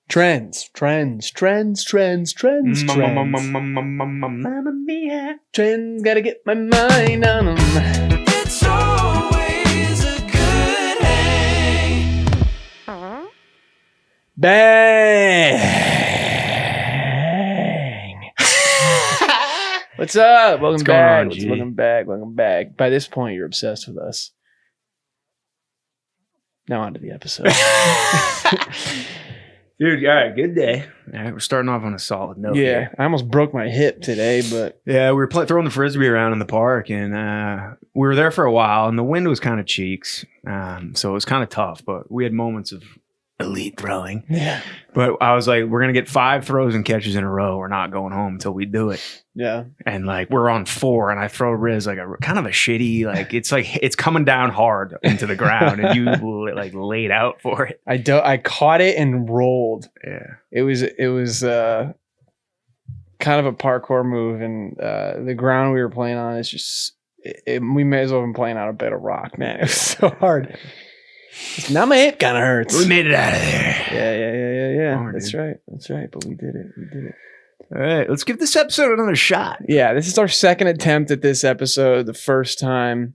Trends. Mamma mia. Trends, gotta get my mind on them. It's always a good hang. Bang! What's up? Welcome back. Welcome back. By this point, you're obsessed with us. Now on to the episode. Dude, all right, good day. All right, we're starting off on a solid note. Yeah, here. I almost broke my hip today, but Yeah, we were throwing the frisbee around in the park, and we were there for a while, and the wind was kind of cheeks, so it was kind of tough, but we had moments of elite throwing. yeah. But I was like, we're going to get 5 throws and catches in a row. We're not going home until we do it. Yeah. And like, we're on 4, and I throw Riz like a kind of a shitty, like it's coming down hard into the ground, and you like laid out for it. I caught it and rolled. Yeah. It was kind of a parkour move, and the ground we were playing on is just we may as well have been playing on a bed of rock, man. It was so hard. Now my hip kind of hurts. We made it out of there. Yeah. Oh, That's dude. right. But we did it. All right, let's give this episode another shot. Yeah, this is our second attempt at this episode. The first time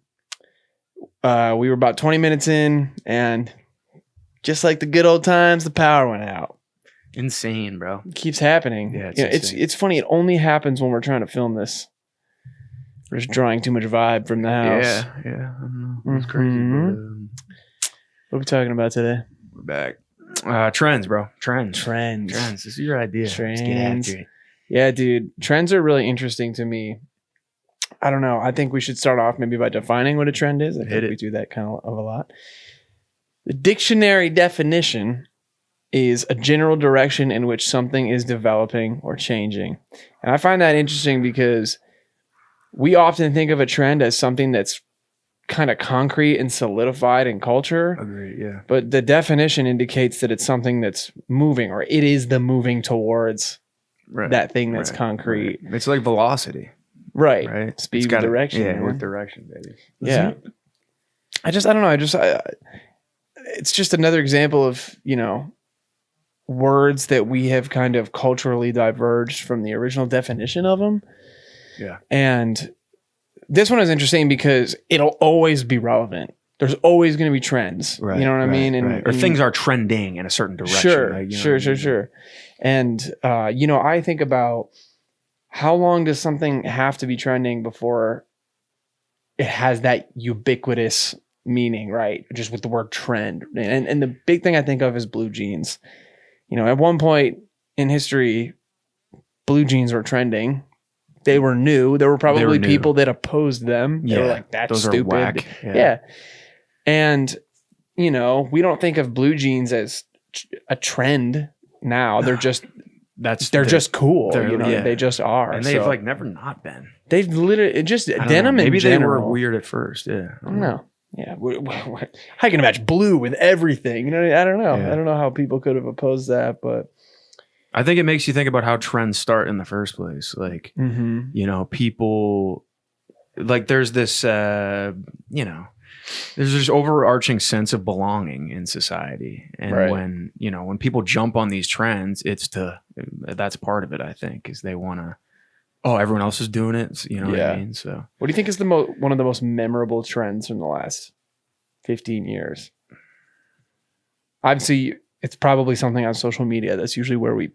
we were about 20 minutes in, and just like the good old times, the power went out. Insane, bro. It keeps happening. Yeah, it's funny. It only happens when we're trying to film this. We're just drawing too much vibe from the house. Yeah. I don't know. It's crazy. Mhm. But, What are we talking about today? we're back. Trends, bro. Trends. Trends. This is your idea. Let's get Trends. after it. Yeah, dude. Trends are really interesting to me. I don't know. I think we should start off maybe by defining what a trend is. I Hit think it. we do that kind of a lot. The dictionary definition is a general direction in which something is developing or changing. And I find that interesting because we often think of a trend as something that's kind of concrete and solidified in culture. Agreed, yeah. But the definition indicates that it's something that's moving, or it is the moving towards Right. that thing that's Right, right. It's like velocity, Right. right? Speed It's with gotta- direction. Yeah, man. with direction, baby. Yeah. I don't know. It's just another example of, words that we have kind of culturally diverged from the original definition of them. Yeah. And this one is interesting because it'll always be relevant. There's always going to be trends. Right, You know what I right, mean? right. Or things are trending in a certain direction. Sure, like, you know what I mean? sure. And, I think about how long does something have to be trending before it has that ubiquitous meaning, right? Just with the word trend. And the big thing I think of is blue jeans. At one point in history, blue jeans were trending. They were new. There were probably new. people that opposed them. They were like, that's those stupid. are whack. Yeah. And, we don't think of blue jeans as a trend now. They're just they're just cool. They just are. And they've never not been. They've literally just I don't denim know. in Maybe general. they were weird at first. Yeah. I don't know. Yeah. How can you match blue with everything? I don't know. Yeah. I don't know how people could have opposed that, but I think it makes you think about how trends start in the first place. Like, people, like there's this, there's this overarching sense of belonging in society. And Right. when people jump on these trends, that's part of it, I think, is they want to, everyone else is doing it. So, you know what I mean? So what do you think is one of the most memorable trends from the last 15 years? Obviously, it's probably something on social media. That's usually where we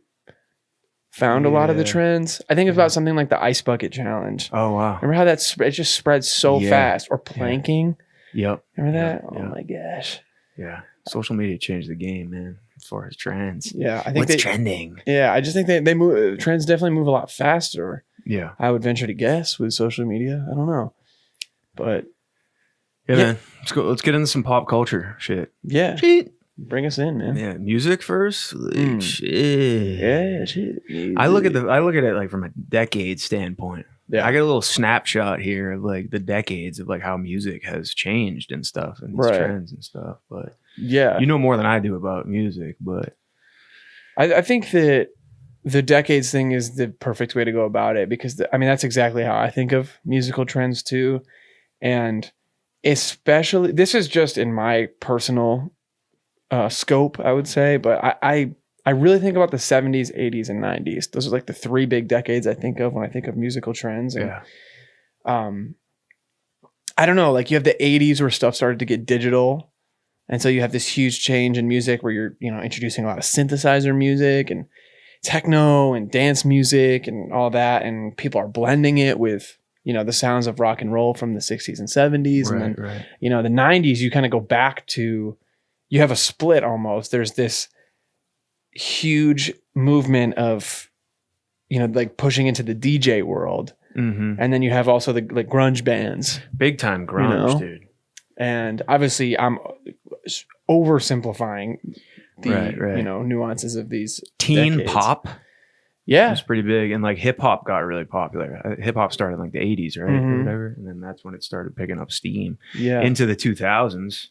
found a lot of the Yeah. trends. I think it's about something like the ice bucket challenge. oh, wow. Remember how it just spread so Yeah. fast? Or planking. Yep. Remember that? Yeah. Oh my gosh. Yeah. Social media changed the game, man, as far as trends. Yeah, I think What's trending? Yeah, I just think they move. Trends definitely move a lot faster. Yeah. I would venture to guess with social media. I don't know, but Yeah, Yeah. man. Let's go. Let's get into some pop culture shit. yeah, Shit. bring us in, man. Yeah, music first. Like, Mm. shit. Yeah, shit. I look at it like from a decade standpoint. Yeah. I get a little snapshot here of like the decades of like how music has changed and stuff and these Right. trends and stuff. But Yeah, you know more than I do about music. But I think that the decades thing is the perfect way to go about it because that's exactly how I think of musical trends too, and especially this is just in my personal scope, I would say, but I I really think about the 70s, 80s, and 90s. Those are like the three big decades I think of when I think of musical trends. And I don't know, like you have the 80s where stuff started to get digital. And so you have this huge change in music where you're, introducing a lot of synthesizer music and techno and dance music and all that. And people are blending it with, the sounds of rock and roll from the 60s and 70s. Right, and then, right. The 90s, you kind of go back to, you have a split almost. There's this huge movement of, like pushing into the DJ world. Mm-hmm. And then you have also the like grunge bands. Big time grunge, dude. And obviously I'm oversimplifying the, right. nuances of these teen decades. pop. Yeah. It's pretty big. And like hip hop got really popular. Hip hop started in like the 80s, right? Or whatever. And then that's when it started picking up steam. Yeah. Into the 2000s.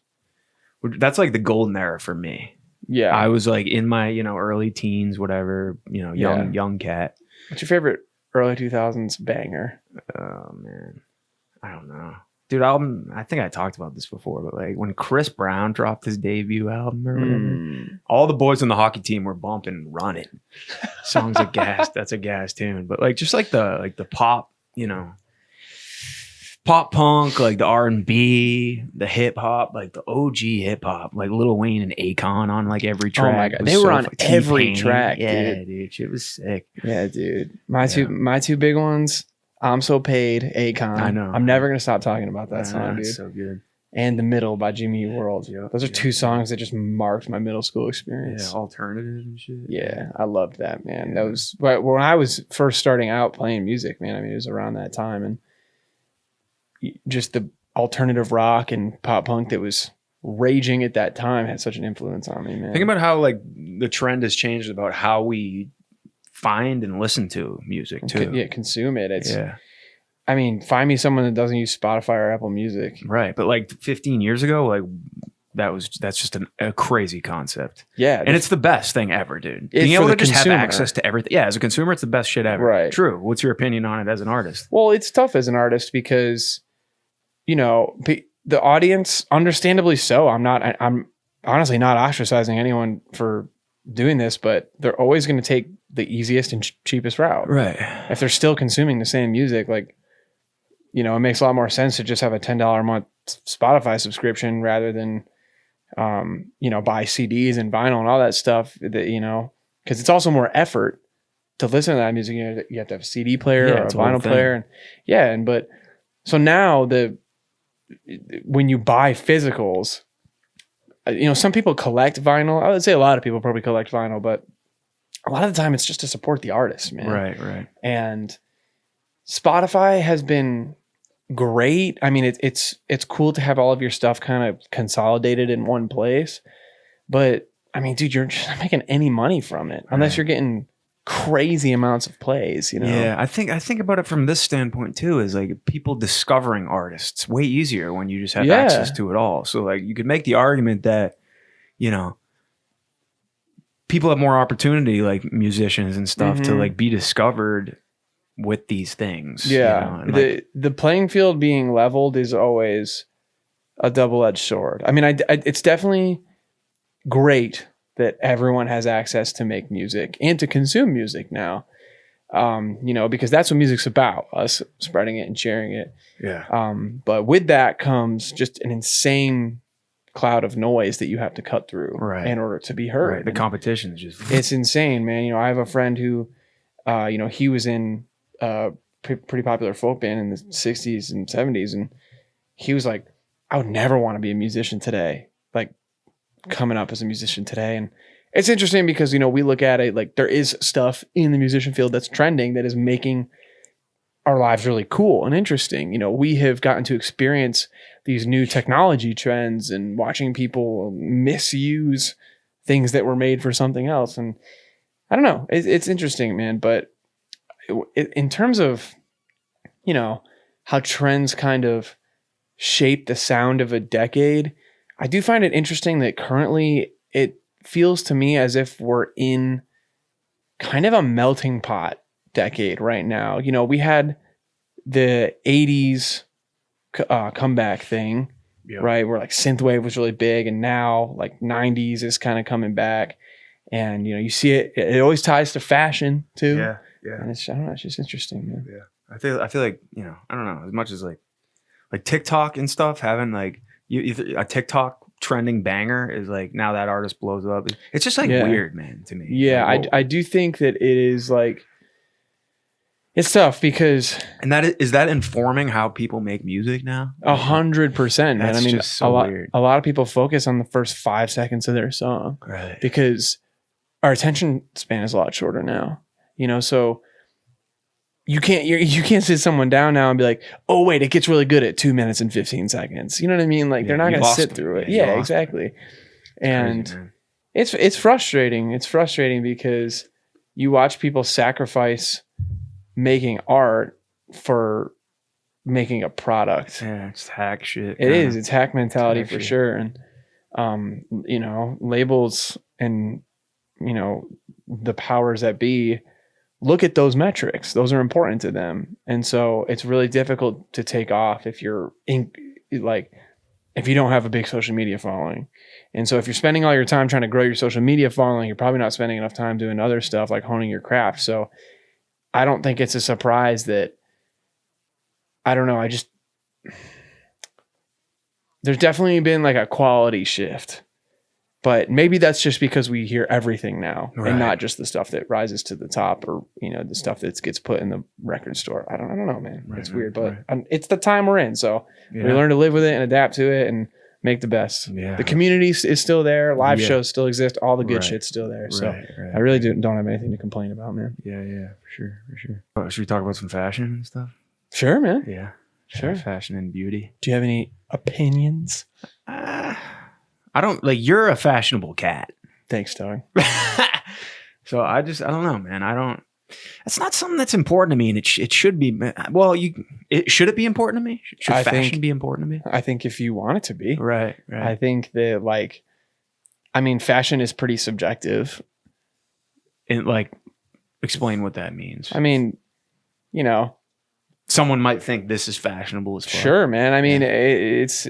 That's like the golden era for me. Yeah. I was like in my, early teens, whatever, young cat. What's your favorite early 2000s banger? Oh man. I don't know. Dude, I think I talked about this before, but like when Chris Brown dropped his debut album or whatever, all the boys on the hockey team were bumping Run It. Songs like gas. That's a gas tune. But like just like the pop, pop punk, like the R&B, the hip hop, like the OG hip hop, like Lil Wayne and Akon on like every track. Oh my God. They were on every track, yeah, dude. Shit was sick. Yeah, dude. My two big ones, I'm So Paid, Akon. I know. I'm never going to stop talking about that song, dude. It's so good. And The Middle by Jimmy Eat World. Those are two songs that just marked my middle school experience. Yeah, alternative and shit. Yeah, I loved that, man. That was when I was first starting out playing music, man. I mean, it was around that time. And just the alternative rock and pop punk that was raging at that time had such an influence on me, man. Think about how like the trend has changed about how we find and listen to music too. Yeah, consume it. I mean, find me someone that doesn't use Spotify or Apple Music. Right. But like 15 years ago, like that's just a crazy concept. Yeah. And it's the best thing ever, dude. Being able to just have access to everything. Yeah, as a consumer, it's the best shit ever. Right. True. What's your opinion on it as an artist? Well, it's tough as an artist because, the audience, understandably so. I'm honestly not ostracizing anyone for doing this, but they're always going to take the easiest and cheapest route. Right. If they're still consuming the same music, like, it makes a lot more sense to just have a $10 a month Spotify subscription rather than, buy CDs and vinyl and all that stuff that, because it's also more effort to listen to that music. You have to have a CD player or a vinyl player. But so now when you buy physicals, some people collect vinyl. I would say a lot of people probably collect vinyl, but a lot of the time it's just to support the artist, man. Right. And Spotify has been great. I mean, it's cool to have all of your stuff kind of consolidated in one place, but I mean, dude, you're just not making any money from it unless you're getting crazy amounts of plays, Yeah, I think about it from this standpoint too, is like people discovering artists way easier when you just have access to it all. So like you could make the argument that, people have more opportunity, like musicians and stuff, to like be discovered with these things. Yeah. The playing field being leveled is always a double-edged sword. I mean, it's definitely great that everyone has access to make music and to consume music now, because that's what music's about, us spreading it and sharing it. Yeah. But with that comes just an insane cloud of noise that you have to cut through in order to be heard. Right. The competition is just... It's insane, man. I have a friend who, he was in a pretty popular folk band in the 60s and 70s. And he was like, I would never want to be a musician today. Like, coming up as a musician today. And it's interesting because we lok at it like there is stuff in the musician field that's trending that is making our lives really cool and interesting. We have gotten to experience these new technology trends and watching people misuse things that were made for something else. And I don't know, it's interesting, man. But in terms of how trends kind of shape the sound of a decade, I do find it interesting that currently it feels to me as if we're in kind of a melting pot decade right now. We had the 80s comeback thing, right? Where like synthwave was really big, and now like 90s is kind of coming back. And, you know, you see it, it always ties to fashion too. Yeah. And it's, I don't know, it's just interesting, man. Yeah. I feel like, you know, I don't know, as much as like TikTok and stuff, having like a TikTok trending banger is like, now that artist blows up. It's just like weird, man, to me. Yeah. Like, I do think that it is like, it's tough because, and is that informing how people make music now? 100%, man. That's I mean, just so weird. A lot of people focus on the first 5 seconds of their song, right? Because our attention span is a lot shorter now, you know. So you can't sit someone down now and be like, oh wait, it gets really good at 2 minutes and 15 seconds. You know what I mean? Like they're not gonna sit through it. Yeah, exactly. And crazy, it's frustrating. It's frustrating because you watch people sacrifice making art for making a product. Yeah, it's hack shit. It is. It's hack mentality for shit. sure. And you know, labels and, you know, the powers that be look at those metrics. Those are important to them. And so it's really difficult to take off if you're if you don't have a big social media following. And so if you're spending all your time trying to grow your social media following, you're probably not spending enough time doing other stuff like honing your craft. So I don't think it's a surprise that, I don't know, there's definitely been like a quality shift, but maybe that's just because we hear everything now and not just the stuff that rises to the top or, you know, the stuff that gets put in the record store. I don't know, man. It's weird, but it's the time we're in. So we learn to live with it and adapt to it and make the best. Yeah. The community is still there. Live shows still exist. All the good shit's still there. So I really don't have anything to complain about, man. Yeah, for sure. Oh, should we talk about some fashion and stuff? Sure, man. Yeah. Sure. Fashion and beauty. Do you have any opinions? I don't, like, you're a fashionable cat. Thanks, dog. So I don't know, man. It's not something that's important to me, and it should be. Well, should it be important to me? Should fashion be important to me? I think if you want it to be, right. I think that, like, I mean, fashion is pretty subjective. And like, explain what that means. I mean, you know, someone might think this is fashionable as fuck. Sure, man. I mean, it's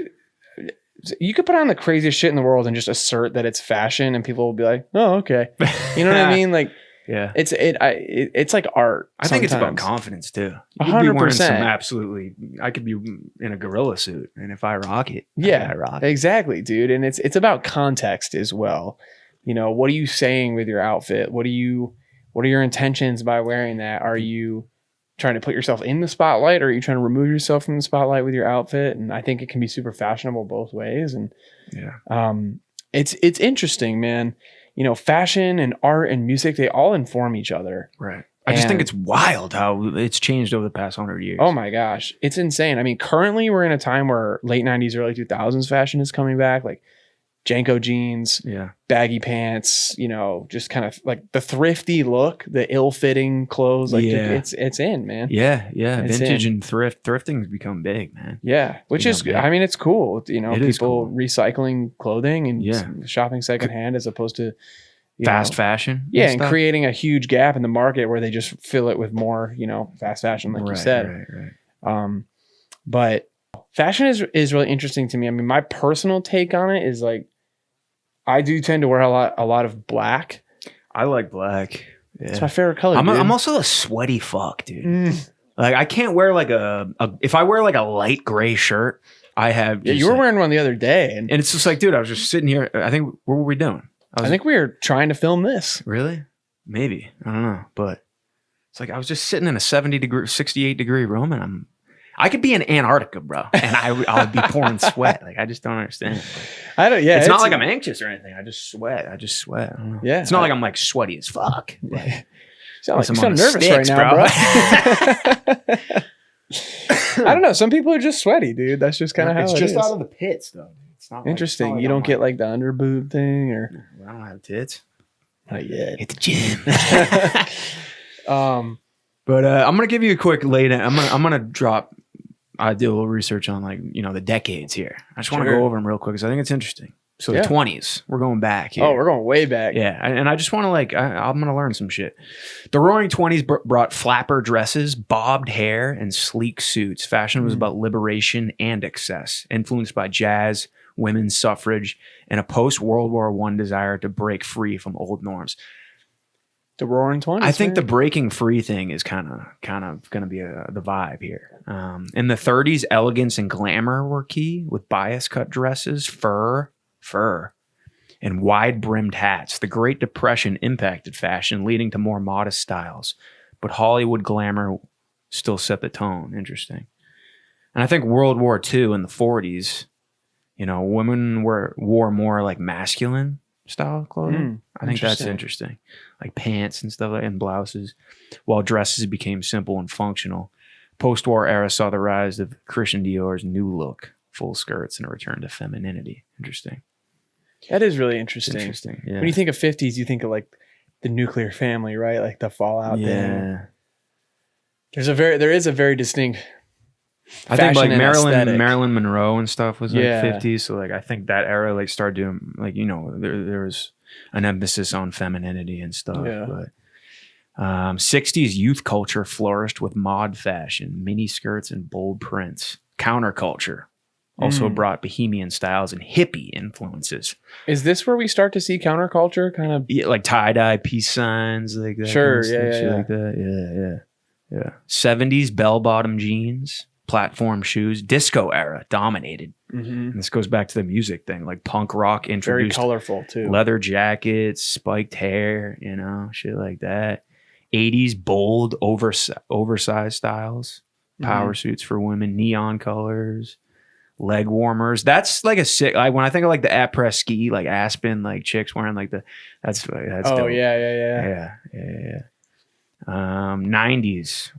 you could put on the craziest shit in the world and just assert that it's fashion, and people will be like, "Oh, okay." You know what I mean? Like. Yeah, it's like art. I think it's about confidence too. You could be wearing some absolutely. I could be in a gorilla suit, and if I rock it, yeah, I rock it. Exactly, dude. And it's about context as well. You know, what are you saying with your outfit? What are your intentions by wearing that? Are you trying to put yourself in the spotlight, or are you trying to remove yourself from the spotlight with your outfit? And I think it can be super fashionable both ways. And it's interesting, man. You know, fashion and art and music, they all inform each other. Right. I just think it's wild how it's changed over the past 100 years. Oh my gosh. It's insane. I mean, currently we're in a time where late 90s, early 2000s fashion is coming back. Like Janko jeans, baggy pants, you know, just kind of like the thrifty look, the ill-fitting clothes. Like it's in, man. Yeah. Vintage and thrifting's become big, man. Yeah. Which is, I mean, it's cool. You know, people recycling clothing and shopping secondhand as opposed to fast fashion. Yeah. And creating a huge gap in the market where they just fill it with more, you know, fast fashion, like you said. Right. But fashion is really interesting to me. I mean, my personal take on it is like, I do tend to wear a lot of black. I like black. Yeah. It's my favorite color. I'm also a sweaty fuck, dude. Like I can't wear like if I wear like a light gray shirt, I have. Yeah, you were wearing one the other day, and it's just like, dude, I was just sitting here. I think what were we doing? I think we were trying to film this. Really? Maybe. I don't know, but it's like I was just sitting in a 68 degree room, and I could be in Antarctica, bro, and I would be pouring sweat. Like I just don't understand. I don't. Yeah, it's not like I'm anxious or anything. I just sweat. I don't know. Yeah, it's not like I'm like sweaty as fuck. Like, you sound nervous right now, bro. I don't know. Some people are just sweaty, dude. That's just kind of how it's it just is. out of the pits, though. It's not interesting. Like, you don't get like the under boob thing, or I don't have tits. Not yet. Hit the gym. But I'm gonna give you a quick lay down. I'm gonna drop. I did a little research on the decades here. I just want to go over them real quick because I think it's interesting. So the 20s, we're going back here. Oh, we're going way back. Yeah, and I just want to I'm gonna learn some shit. The Roaring 20s brought flapper dresses, bobbed hair, and sleek suits. Fashion was about liberation and excess, influenced by jazz, women's suffrage, and a post-World War I desire to break free from old norms. The Roaring 20s. I think man. the breaking free thing is kind of going to be the vibe here. In the 30s, elegance and glamour were key, with bias cut dresses, fur, and wide-brimmed hats. The Great Depression impacted fashion, leading to more modest styles, but Hollywood glamour still set the tone. Interesting. And I think World War II in the 40s, women wore more like masculine style clothing. I think that's interesting. Like pants and stuff and blouses, while dresses became simple and functional. Post-war era saw the rise of Christian Dior's new look, full skirts, and a return to femininity. Interesting. That is really interesting. Yeah. When you think of 50s, you think of like the nuclear family, right? Like the fallout there. There is a very distinct I think like aesthetic. Marilyn Monroe and stuff was like Yeah. 50s. So like I think that era like started doing like, there was an emphasis on femininity and stuff. Yeah. But 60s youth culture flourished with mod fashion, mini skirts, and bold prints. Counterculture also brought bohemian styles and hippie influences. Is this where we start to see counterculture kind of? Yeah, like tie-dye, peace signs, like that. Sure, kind of stuff, shit like that. Yeah. 70s bell-bottom jeans, platform shoes, disco era dominated. And this goes back to the music thing, like punk rock Very introduced colorful too. leather jackets, spiked hair, shit like that. 80s bold, oversized styles, power suits for women, neon colors, leg warmers. That's like a sick. Like when I think of like the après ski, like Aspen, like chicks wearing like that's Oh dope. yeah. 90s,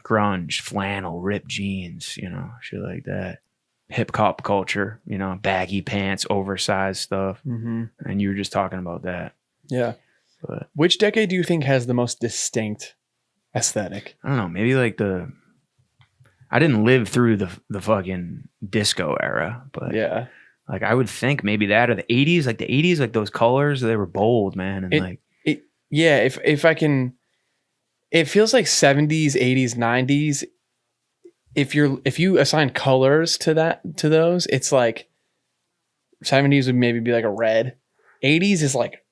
grunge, flannel, ripped jeans, shit like that. Hip hop culture, baggy pants, oversized stuff, and you were just talking about that. Yeah. But Which decade do you think has the most distinct aesthetic? I don't know, maybe like I didn't live through the fucking disco era, but Yeah. like I would think maybe that, or the 80s, like the 80s, like those colors, they were bold, man, and If I can, it feels like 70s, 80s, 90s. If you assign colors to those, it's like 70s would maybe be like a red. 80s is like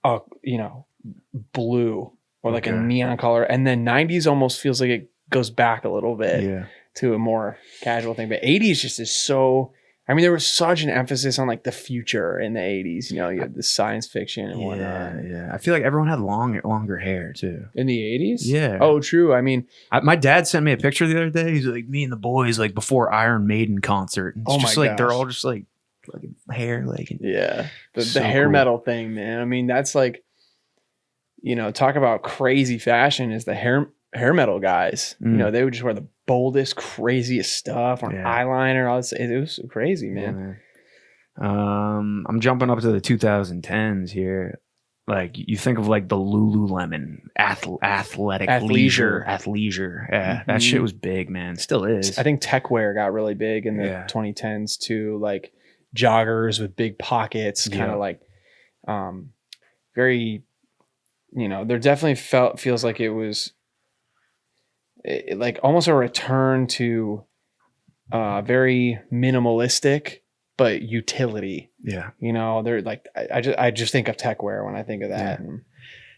a blue or like a neon color, and then 90s almost feels like it goes back a little bit to a more casual thing. But 80s just is so. I mean, there was such an emphasis on like the future in the 80s. You had the science fiction and whatnot. Yeah. I feel like everyone had longer hair too. In the 80s? Yeah. Oh, true. I mean, my dad sent me a picture the other day. He's like, me and the boys, like before Iron Maiden concert. And it's just like, they're all just like fucking hair. Like, yeah. The so hair cool. metal thing, man. I mean, that's like, talk about crazy fashion is the hair metal guys. They would just wear the boldest, craziest stuff on eyeliner. All this. It was crazy, man. I'm jumping up to the 2010s here. Like you think of like the Lululemon athletic athleisure. Yeah, that shit was big, man. Still is. I think tech wear got really big in the 2010s too. Like joggers with big pockets, kind of like very. There definitely feels like it was. Like almost a return to very minimalistic but utility. Yeah. They're like I just think of tech wear when I think of that. Yeah.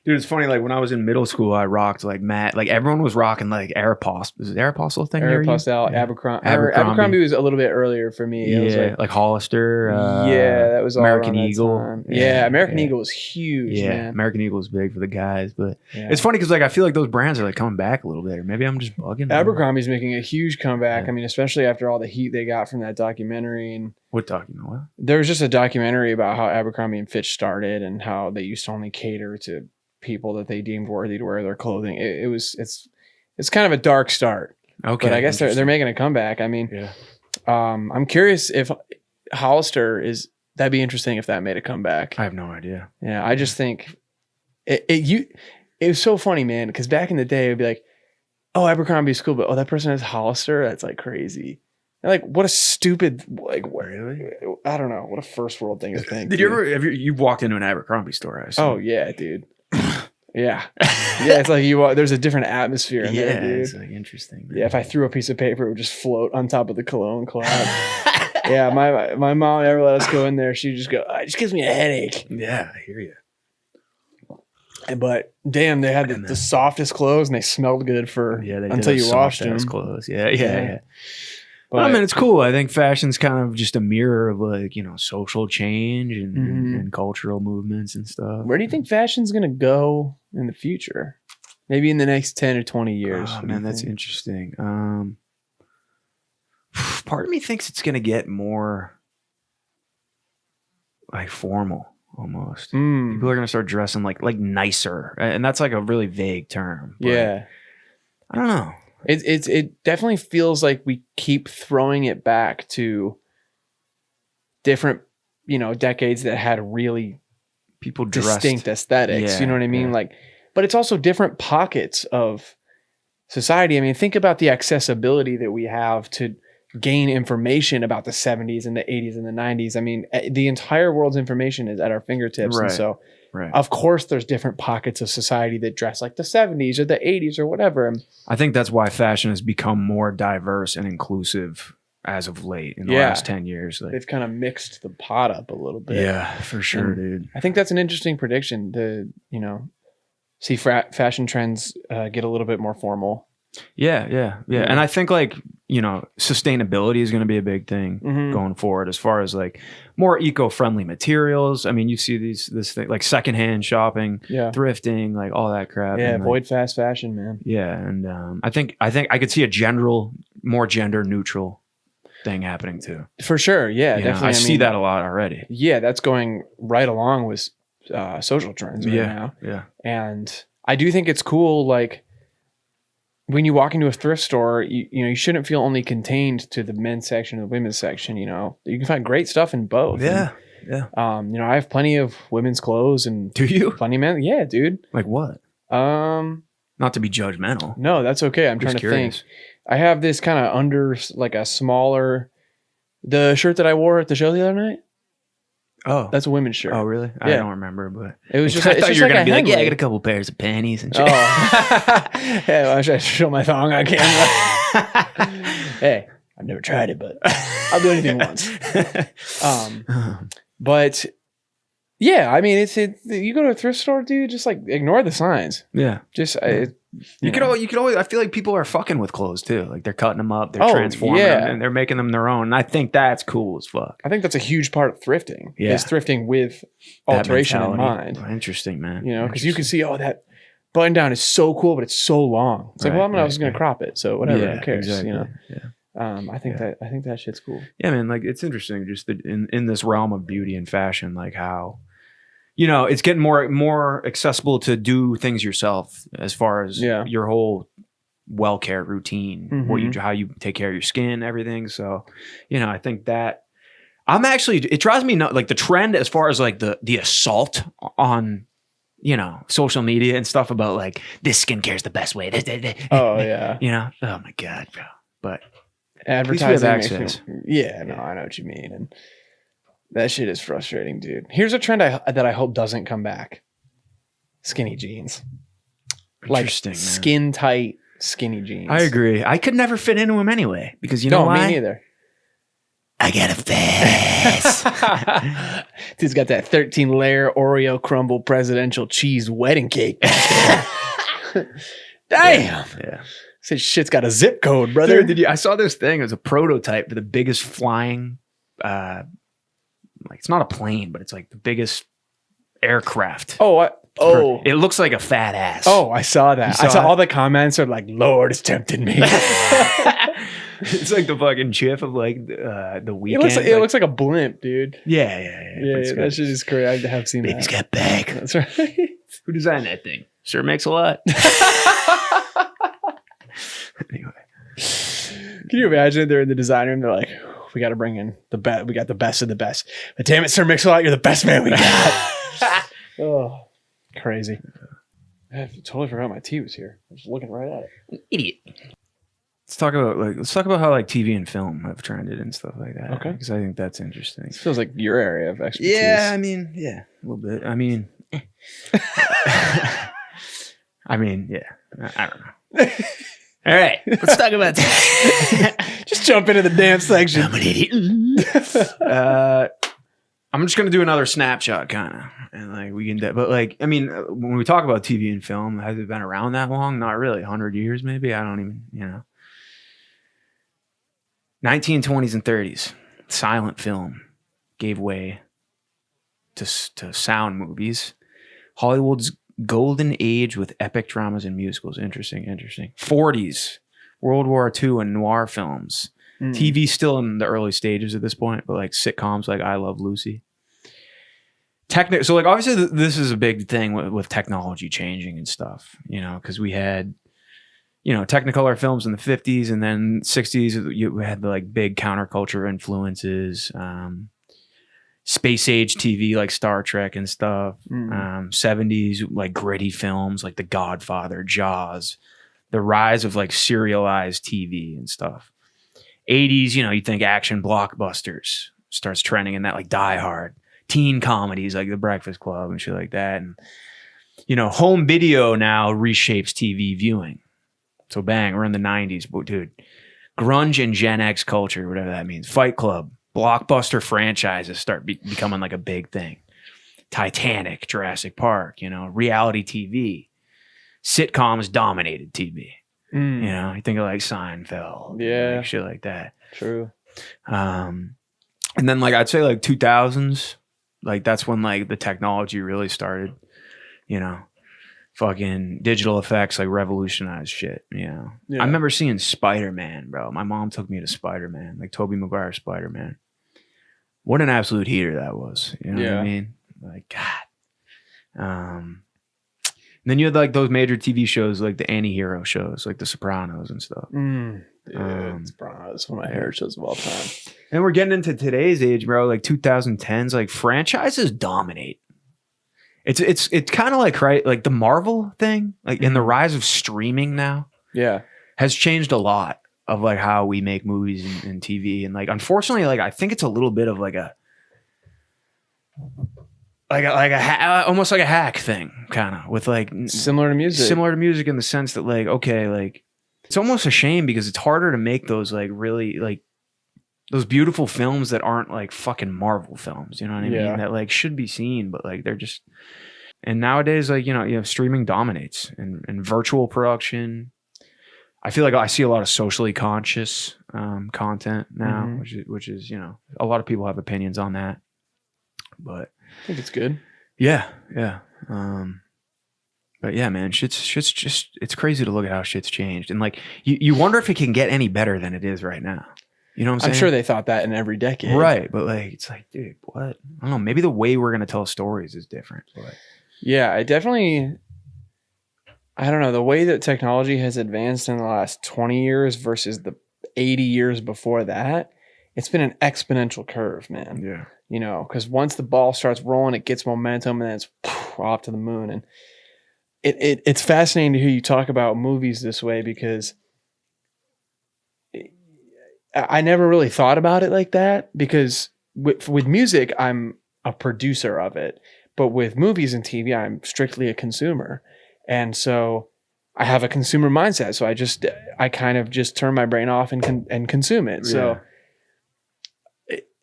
Dude, it's funny. Like when I was in middle school, I rocked like everyone was rocking like Aeropostale. Is it Aeropostale a thing? Aeropostale, yeah. Abercrombie was a little bit earlier for me. It was like Hollister. That was all American around that Eagle. time. Yeah, American Eagle was huge. Yeah, man. American Eagle was big for the guys, but it's funny because like I feel like those brands are like coming back a little bit. Or maybe I'm just bugging. Abercrombie's making a huge comeback. I mean, especially after all the heat they got from that documentary. And what documentary? What? There was just a documentary about how Abercrombie and Fitch started and how they used to only cater to people that they deemed worthy to wear their clothing. It's kind of a dark start. Okay, but I guess they're making a comeback. I mean, I'm curious if Hollister that'd be interesting if that made a comeback. I have no idea. Yeah, I just think it was so funny, man, because back in the day it'd be like, oh, Abercrombie's cool, but that person has Hollister. That's like crazy. And like, what a stupid, like, really? I don't know, what a first world thing to think. Did you ever? You've walked into an Abercrombie store? I assume. Oh yeah, dude. Yeah. It's like there's a different atmosphere in there, dude. It's like interesting. Man. Yeah, if I threw a piece of paper, it would just float on top of the cologne cloud. Yeah, my mom never let us go in there. She'd just go, it just gives me a headache. Yeah, I hear you. But damn, they had the softest clothes and they smelled good for until you washed them. Clothes. Yeah. But I mean, it's cool. I think fashion's kind of just a mirror of like, you know, social change and cultural movements and stuff. where do you think fashion's gonna go in the future? Maybe in the next 10 or 20 years. Oh, man, that's interesting. Part of me thinks it's gonna get more like formal almost. People are gonna start dressing like nicer, and that's like a really vague term. Yeah, I don't know. It definitely feels like we keep throwing it back to different, you know, decades that had really People dressed distinct aesthetics. Yeah, you know what I mean? yeah. Like, but it's also different pockets of society. I mean, think about the accessibility that we have to gain information about the 70s and the 80s and the 90s. I mean, the entire world's information is at our fingertips. Right. And so, Right. of course, there's different pockets of society that dress like the 70s or the 80s or whatever. I think that's why fashion has become more diverse and inclusive as of late in the Yeah. last 10 years. Like, They've kind of mixed the pot up a little bit. yeah, for sure, And dude. I think that's an interesting prediction to, you know, see fashion trends get a little bit more formal. Yeah. And I think like, you know, sustainability is going to be a big thing going forward as far as like more eco-friendly materials. I mean, you see this thing like secondhand shopping, thrifting, like all that crap. Yeah, and, avoid fast fashion, man. Yeah, and I think I could see a more gender neutral thing happening too. For sure. Yeah, You know, definitely. I see that a lot already. Yeah, that's going right along with social trends right now. Yeah. And I do think it's cool, like, when you walk into a thrift store, you know, you shouldn't feel only contained to the men's section or the women's section. You know, you can find great stuff in both. Yeah. And, you know, I have plenty of women's clothes and Do you? plenty of men. Yeah, dude. Like what? Not to be judgmental. No, that's okay. I'm Just trying to curious. think. I have this kind of under like a smaller, the shirt that I wore at the show the other night. Oh, That's a women's shirt. oh, really? I Yeah. don't remember, but It was just. I it's thought just you were like gonna a be like, yeah, I hang got a couple pairs of panties and shit. Oh, yeah, I should show my thong on camera. Hey, I've never tried it, but I'll do anything once. But yeah, I mean, you go to a thrift store, dude, just like ignore the signs. Yeah. Just You could always. I feel like people are fucking with clothes too. Like they're cutting them up, they're Oh, transforming yeah. them, and they're making them their own. And I think that's cool as fuck. I think that's a huge part of thrifting. Yeah. Is thrifting with That alteration in mentality. mind. Interesting, man. You know, because you can see, oh, that button down is so cool, but it's so long. It's like, well, I was going to crop it, so whatever. Who cares? Exactly. You know. Yeah. I think that shit's cool. Yeah, man. Like it's interesting, just in this realm of beauty and fashion, like how, you know, it's getting more accessible to do things yourself as far as your whole well care routine, how you take care of your skin, everything. So, you know, I think that it drives me nuts, like the trend as far as like the assault on, you know, social media and stuff about like this skincare is the best way. Oh yeah. You know, oh my God, bro. But Advertising makes makes me, I know what you mean, and that shit is frustrating, dude. Here's a trend that I hope doesn't come back: skinny jeans, like interesting, man. skin tight skinny jeans. I agree. I could never fit into them anyway because you know why? Me neither. I got a face. Dude's got that 13-layer Oreo crumble presidential cheese wedding cake. Damn. Yeah. This shit's got a zip code, brother. Dude, I saw this thing. It was a prototype for the biggest flying, like it's not a plane, but it's like the biggest aircraft. It It looks like a fat ass. I saw that. I saw all the comments are like, Lord, it's tempted me. It's like the fucking chip of like the weekend. It looks like a blimp, dude. Yeah. Yeah, that shit is crazy. I have seen Baby's that. got back. That's right. Who designed that thing? Sure makes a lot. Anyway. Can you imagine they're in the design room? They're like, we got to bring in the best. We got the best of the best. But damn it, Sir Mix-a-Lot, you're the best man we got. Oh, crazy. I totally forgot my tea was here. I was looking right at it. Idiot. Let's talk about how like TV and film have trended and stuff like that. Okay. Because I think that's interesting. This feels like your area of expertise. Yeah, I mean, a little bit. I mean, I don't know. All right, let's talk about that. Just jump into the damn section. I'm an idiot. I'm just gonna do another snapshot, kind of, and like we can. But like, I mean, when we talk about TV and film, has it been around that long? Not really. 100 years, maybe. I don't even. 1920s and 30s, silent film gave way to sound movies. Hollywood's golden age with epic dramas and musicals. Interesting. 40s, World War II and noir films. TV still in the early stages at this point, but like sitcoms like I Love Lucy. So like obviously this is a big thing with technology changing and stuff, because we had, Technicolor films in the 50s and then 60s. You had the like big counterculture influences, space age TV like Star Trek and stuff. 70s like gritty films like The Godfather, Jaws, the rise of like serialized TV and stuff. 80s, you think action blockbusters starts trending in that, like Die Hard, teen comedies like The Breakfast Club and shit like that. And, home video now reshapes TV viewing. So bang, we're in the 90s, but dude, grunge and Gen X culture, whatever that means. Fight Club, blockbuster franchises start becoming like a big thing. Titanic, Jurassic Park, reality TV. Sitcoms dominated TV. You think of like Seinfeld, like shit like that. True. And then like I'd say like 2000s, like that's when like the technology really started. Fucking digital effects like revolutionized shit. I remember seeing Spider-Man, bro. My mom took me to Spider-Man, like Tobey Maguire's Spider-Man. What an absolute heater that was. You know what I mean? Like God. And then you had like those major TV shows, like the anti-hero shows, like The Sopranos and stuff. Sopranos, one of my favorite shows of all time. And we're getting into today's age, bro. Like 2010s, like franchises dominate. It's kind of like, right, like the Marvel thing, like in the rise of streaming now, has changed a lot of like how we make movies and TV. And like, unfortunately, like I think it's a little bit of like almost like a hack thing, kind of, with like similar to music in the sense that like, okay, like it's almost a shame because it's harder to make those like really like those beautiful films that aren't like fucking Marvel films, you know what I mean? That like should be seen, but like they're just. And nowadays, like, streaming dominates and virtual production. I feel like I see a lot of socially conscious content now, which is, a lot of people have opinions on that, but I think it's good. Yeah. But yeah, man, shit's just, it's crazy to look at how shit's changed. And like, you wonder if it can get any better than it is right now. You know what I'm saying? I'm sure they thought that in every decade. Right. But like, it's like, dude, what? I don't know. Maybe the way we're going to tell stories is different. But yeah, I don't know. The way that technology has advanced in the last 20 years versus the 80 years before that, it's been an exponential curve, man. Yeah. Because once the ball starts rolling, it gets momentum and then it's off to the moon. And it's fascinating to hear you talk about movies this way because I never really thought about it like that because with music, I'm a producer of it. But with movies and TV, I'm strictly a consumer. And so I have a consumer mindset. So I kind of just turn my brain off and consume it. Yeah. So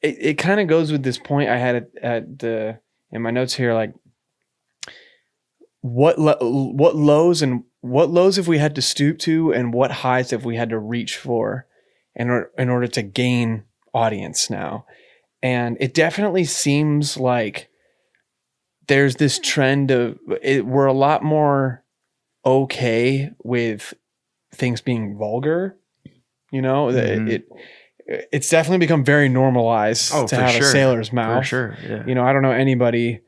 it kind of goes with this point I had in my notes here, like what lows have we had to stoop to and what highs have we had to reach for in order to gain audience now. And it definitely seems like there's this trend of we're a lot more okay with things being vulgar, it's definitely become very normalized to have a sailor's mouth. For sure. Yeah. I don't know anybody.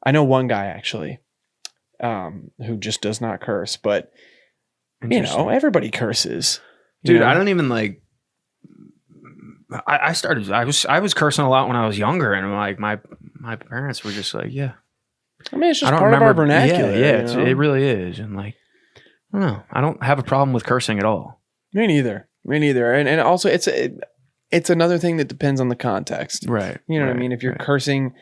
I know one guy actually, who just does not curse, but everybody curses. Dude, I don't even like, I was cursing a lot when I was younger and like my parents were just like, yeah. I mean, it's just part of our vernacular. Yeah, it really is. And like, I don't know. I don't have a problem with cursing at all. Me neither. And also it's another thing that depends on the context. Right. You know what I mean? If you're cursing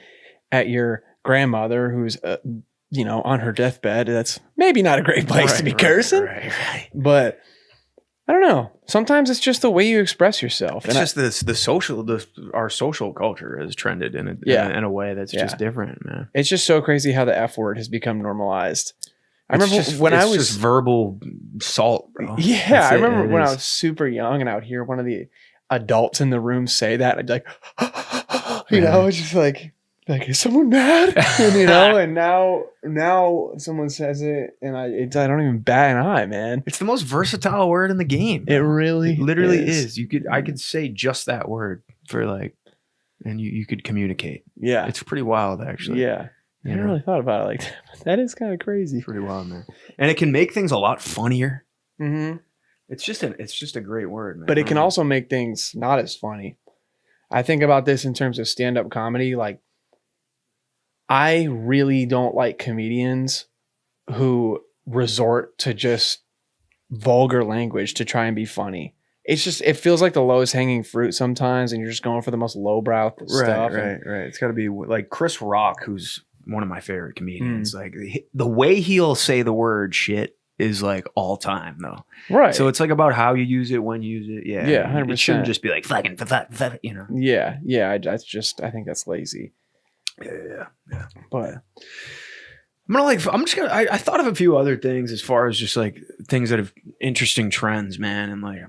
at your grandmother who's, on her deathbed, that's maybe not a great place to be cursing. Right. But I don't know. Sometimes it's just the way you express yourself. It's just our social culture has trended in a way that's just different, man. It's just so crazy how the F word has become normalized. I remember when I was just verbal salt, bro. Yeah, I remember when I was super young and I would hear one of the adults in the room say that. I'd be like, you know, it's just like, is someone mad? And, you know, and now someone says it and I don't even bat an eye, man. It's the most versatile word in the game. It really literally is. I could say just that word for like, and you could communicate. Yeah. It's pretty wild, actually. Yeah. I never really thought about it like that, but that is kind of crazy. Pretty wild, man. And it can make things a lot funnier. Mm-hmm. It's just a great word, man. But it can also make things not as funny. I think about this in terms of stand-up comedy. Like, I really don't like comedians who resort to just vulgar language to try and be funny. It's just, it feels like the lowest hanging fruit sometimes, and you're just going for the most lowbrow stuff. Right. It's got to be like Chris Rock, who's one of my favorite comedians. Like the way he'll say the word shit is like all time though. Right. So it's like about how you use it, when you use it. Yeah. Yeah. 100%. It shouldn't just be like fucking, you know? Yeah. Yeah. I think that's lazy. Yeah. But I thought of a few other things as far as just like things that have interesting trends, man. And like,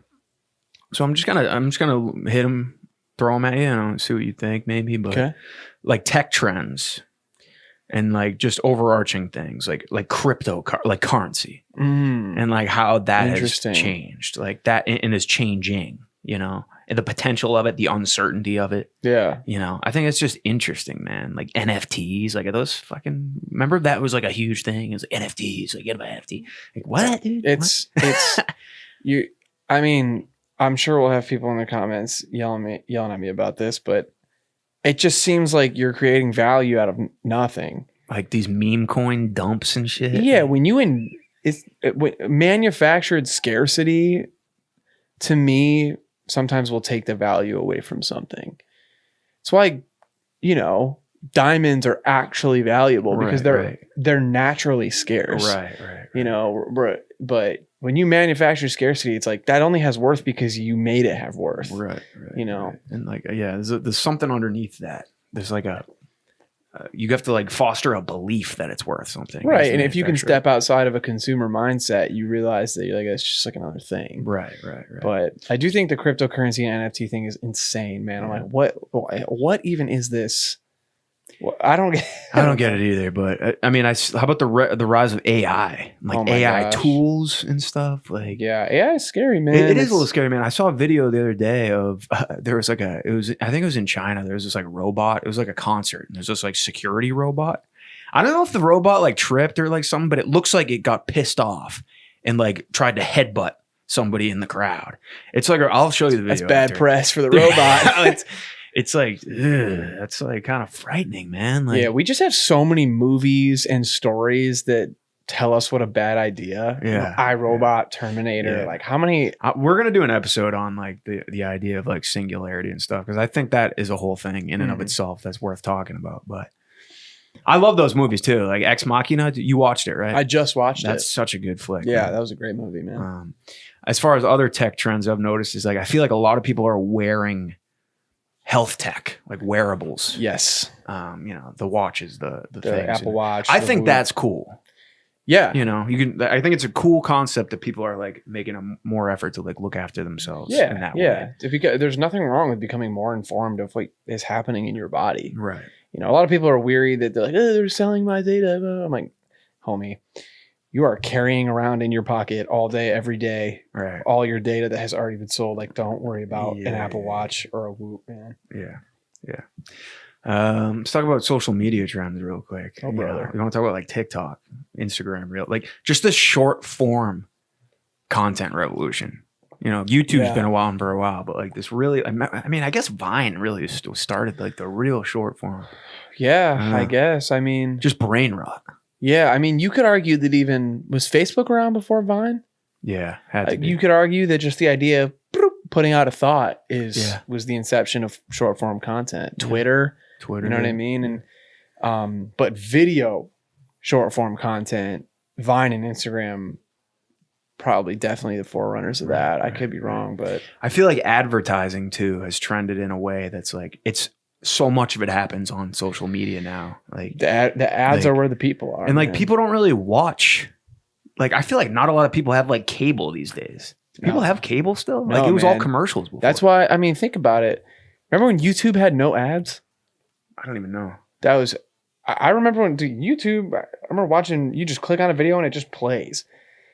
so I'm just gonna hit them, throw them at you, and see what you think maybe. But like tech trends and like just overarching things like crypto, like currency, and like how that has changed, like that and is changing, you know, and the potential of it, the uncertainty of it. Yeah. You know, I think it's just interesting, man. Like NFTs, like those fucking, remember that was like a huge thing. It was like NFTs, like get an NFT. Like what, dude? It's you. I mean, I'm sure we'll have people in the comments yelling at me about this, but it just seems like you're creating value out of nothing. Like these meme coin dumps and shit. Yeah, when manufactured scarcity, to me, sometimes will take the value away from something. It's why, you know, diamonds are actually valuable because they're naturally scarce. Right. You know, but when you manufacture scarcity, it's like that only has worth because you made it have worth. Right. You know, and like there's something underneath that. There's like you have to like foster a belief that it's worth something. Right. And if you can step outside of a consumer mindset, you realize that you're like, it's just like another thing. Right. But I do think the cryptocurrency and NFT thing is insane, man. I'm like, what even is this? Well, I don't get it either. But I mean, how about the rise of AI, like AI tools and stuff? Like, yeah, AI is scary, man. It is a little scary, man. I saw a video the other day of there was like I think it was in China. There was this like robot. It was like a concert. And there's this like security robot. I don't know if the robot like tripped or like something, but it looks like it got pissed off and like tried to headbutt somebody in the crowd. It's like, I'll show you the video. That's bad press for the robot. It's like, that's like kind of frightening, man. Like, yeah, we just have so many movies and stories that tell us what a bad idea. Yeah, iRobot, Terminator. Like how many? We're gonna do an episode on like the idea of like singularity and stuff because I think that is a whole thing in and of itself that's worth talking about. But I love those movies too. Like Ex Machina, you watched it, right? I just watched it. That's such a good flick. Yeah, man. that was a great movie, man. As far as other tech trends I've noticed is like I feel like a lot of people are wearing health tech, like wearables. Yes. You know, the watches, the things. Apple Watch. I think that's cool. Yeah. You know, I think it's a cool concept that people are like making a more effort to like look after themselves in that way. There's nothing wrong with becoming more informed of what is happening in your body. Right. You know, a lot of people are weary that they're like, oh, they're selling my data. I'm like, homie, you are carrying around in your pocket all day, every day, all your data that has already been sold. Like, don't worry about an Apple Watch or a Whoop, man. Yeah. Let's talk about social media trends real quick. Oh, brother. We want to talk about like TikTok, Instagram, like just the short form content revolution. You know, YouTube's been around for a while, but like this really, I mean, I guess Vine really started like the real short form. Yeah, I guess. I mean, just brain rot. Yeah, I mean, you could argue that even was Facebook around before Vine? Yeah, had to be. You could argue that just the idea of putting out a thought was the inception of short form content. Twitter, you know what I mean? And but video short form content, Vine and Instagram probably definitely the forerunners of that. I could be wrong, but I feel like advertising too has trended in a way that's like it's so much of it happens on social media now. Like the ads like- are where the people are, and like man. people don't really watch. Like I feel like not a lot of people have like cable these days. Do people have cable still? No, Like it was all man. commercials before. That's why. I mean, think about it. Remember when YouTube had no ads? I don't even know. That was. I remember when YouTube. I remember watching. You just click on a video and it just plays.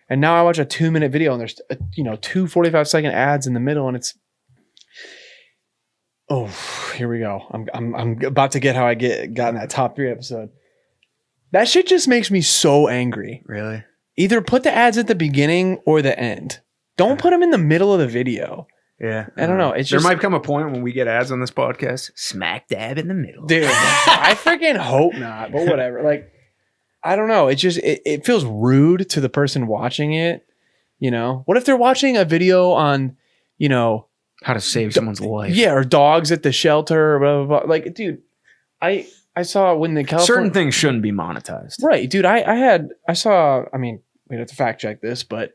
And now I watch a 2-minute video and there's 2 45-second ads in the middle and it's. Oh, here we go. I'm about to get how I got in that top 3 episode. That shit just makes me so angry. Really? Either put the ads at the beginning or the end. Don't put them in the middle of the video. Yeah. I don't know. It's just, there might come a point when we get ads on this podcast, smack dab in the middle. dude, I freaking hope not, but whatever. Like, I don't know. It just, it feels rude to the person watching it. You know, what if they're watching a video on, How to save someone's life. yeah, or dogs at the shelter or blah, blah, blah. Like, dude, I saw when the California, Certain things shouldn't be monetized. right, dude. I saw, I mean, we'd have to fact check this, but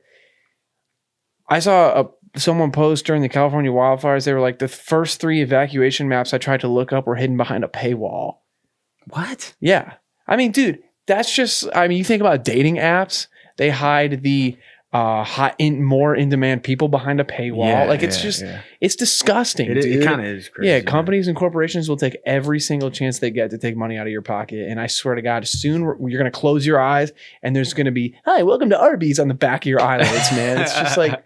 I saw someone post during the California wildfires. They were like, the first 3 evacuation maps I tried to look up were hidden behind a paywall. What? Yeah. I mean, dude, that's just, I mean, you think about dating apps, they hide the more in demand people behind a paywall. Like it's just, it's disgusting. It dude. kind of is crazy. Yeah, companies and corporations will take every single chance they get to take money out of your pocket. And I swear to God, soon you're going to close your eyes and there's going to be, hi, welcome to Arby's on the back of your eyelids, man. It's just like,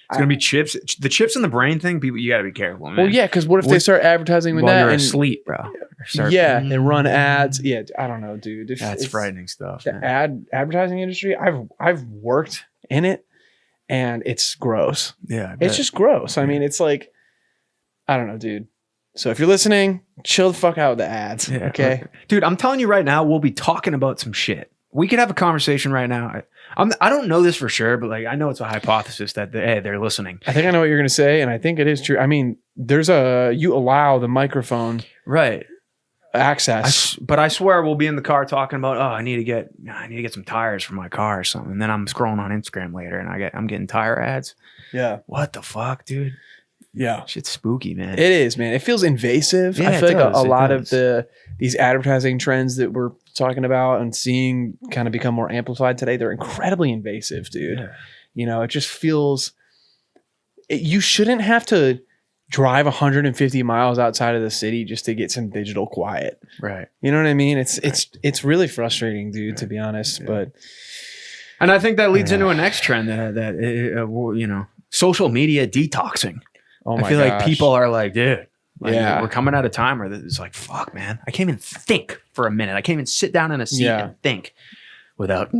it's gonna be chips. The chips in the brain thing, people, you gotta be careful, man. well, yeah, because what if they start advertising with while that you're and asleep, bro? and run ads? Yeah, I don't know, dude. That's it's frightening stuff. The advertising industry, I've worked in it, and it's gross. Yeah, It's just gross. I mean, it's like, I don't know, dude. So if you're listening, chill the fuck out with the ads, okay? Dude, I'm telling you right now, we'll be talking about some shit. We could have a conversation right now. I don't know this for sure, but like I know it's a hypothesis that they're listening. I think I know what you're gonna say, and I think it is true. I mean, you allow the microphone Right. access, But I swear we'll be in the car talking about, oh, I need to get some tires for my car or something. And then I'm scrolling on Instagram later and I'm getting tire ads. yeah, What the fuck, dude? yeah. Shit's spooky, man. It is, man. It feels invasive. Yeah, I feel it like does. a It lot does. of these advertising trends that we're talking about and seeing kind of become more amplified today, they're incredibly invasive, dude. Yeah. It just feels you shouldn't have to drive 150 miles outside of the city just to get some digital quiet. Right. You know what I mean? It's really frustrating, dude, to be honest. But And I think that leads into a next trend that social media detoxing. oh my I feel like gosh. people are like, dude, Yeah. we're coming at a time where it's like, fuck, man, I can't even think for a minute. I can't even sit down in a seat Yeah. and think without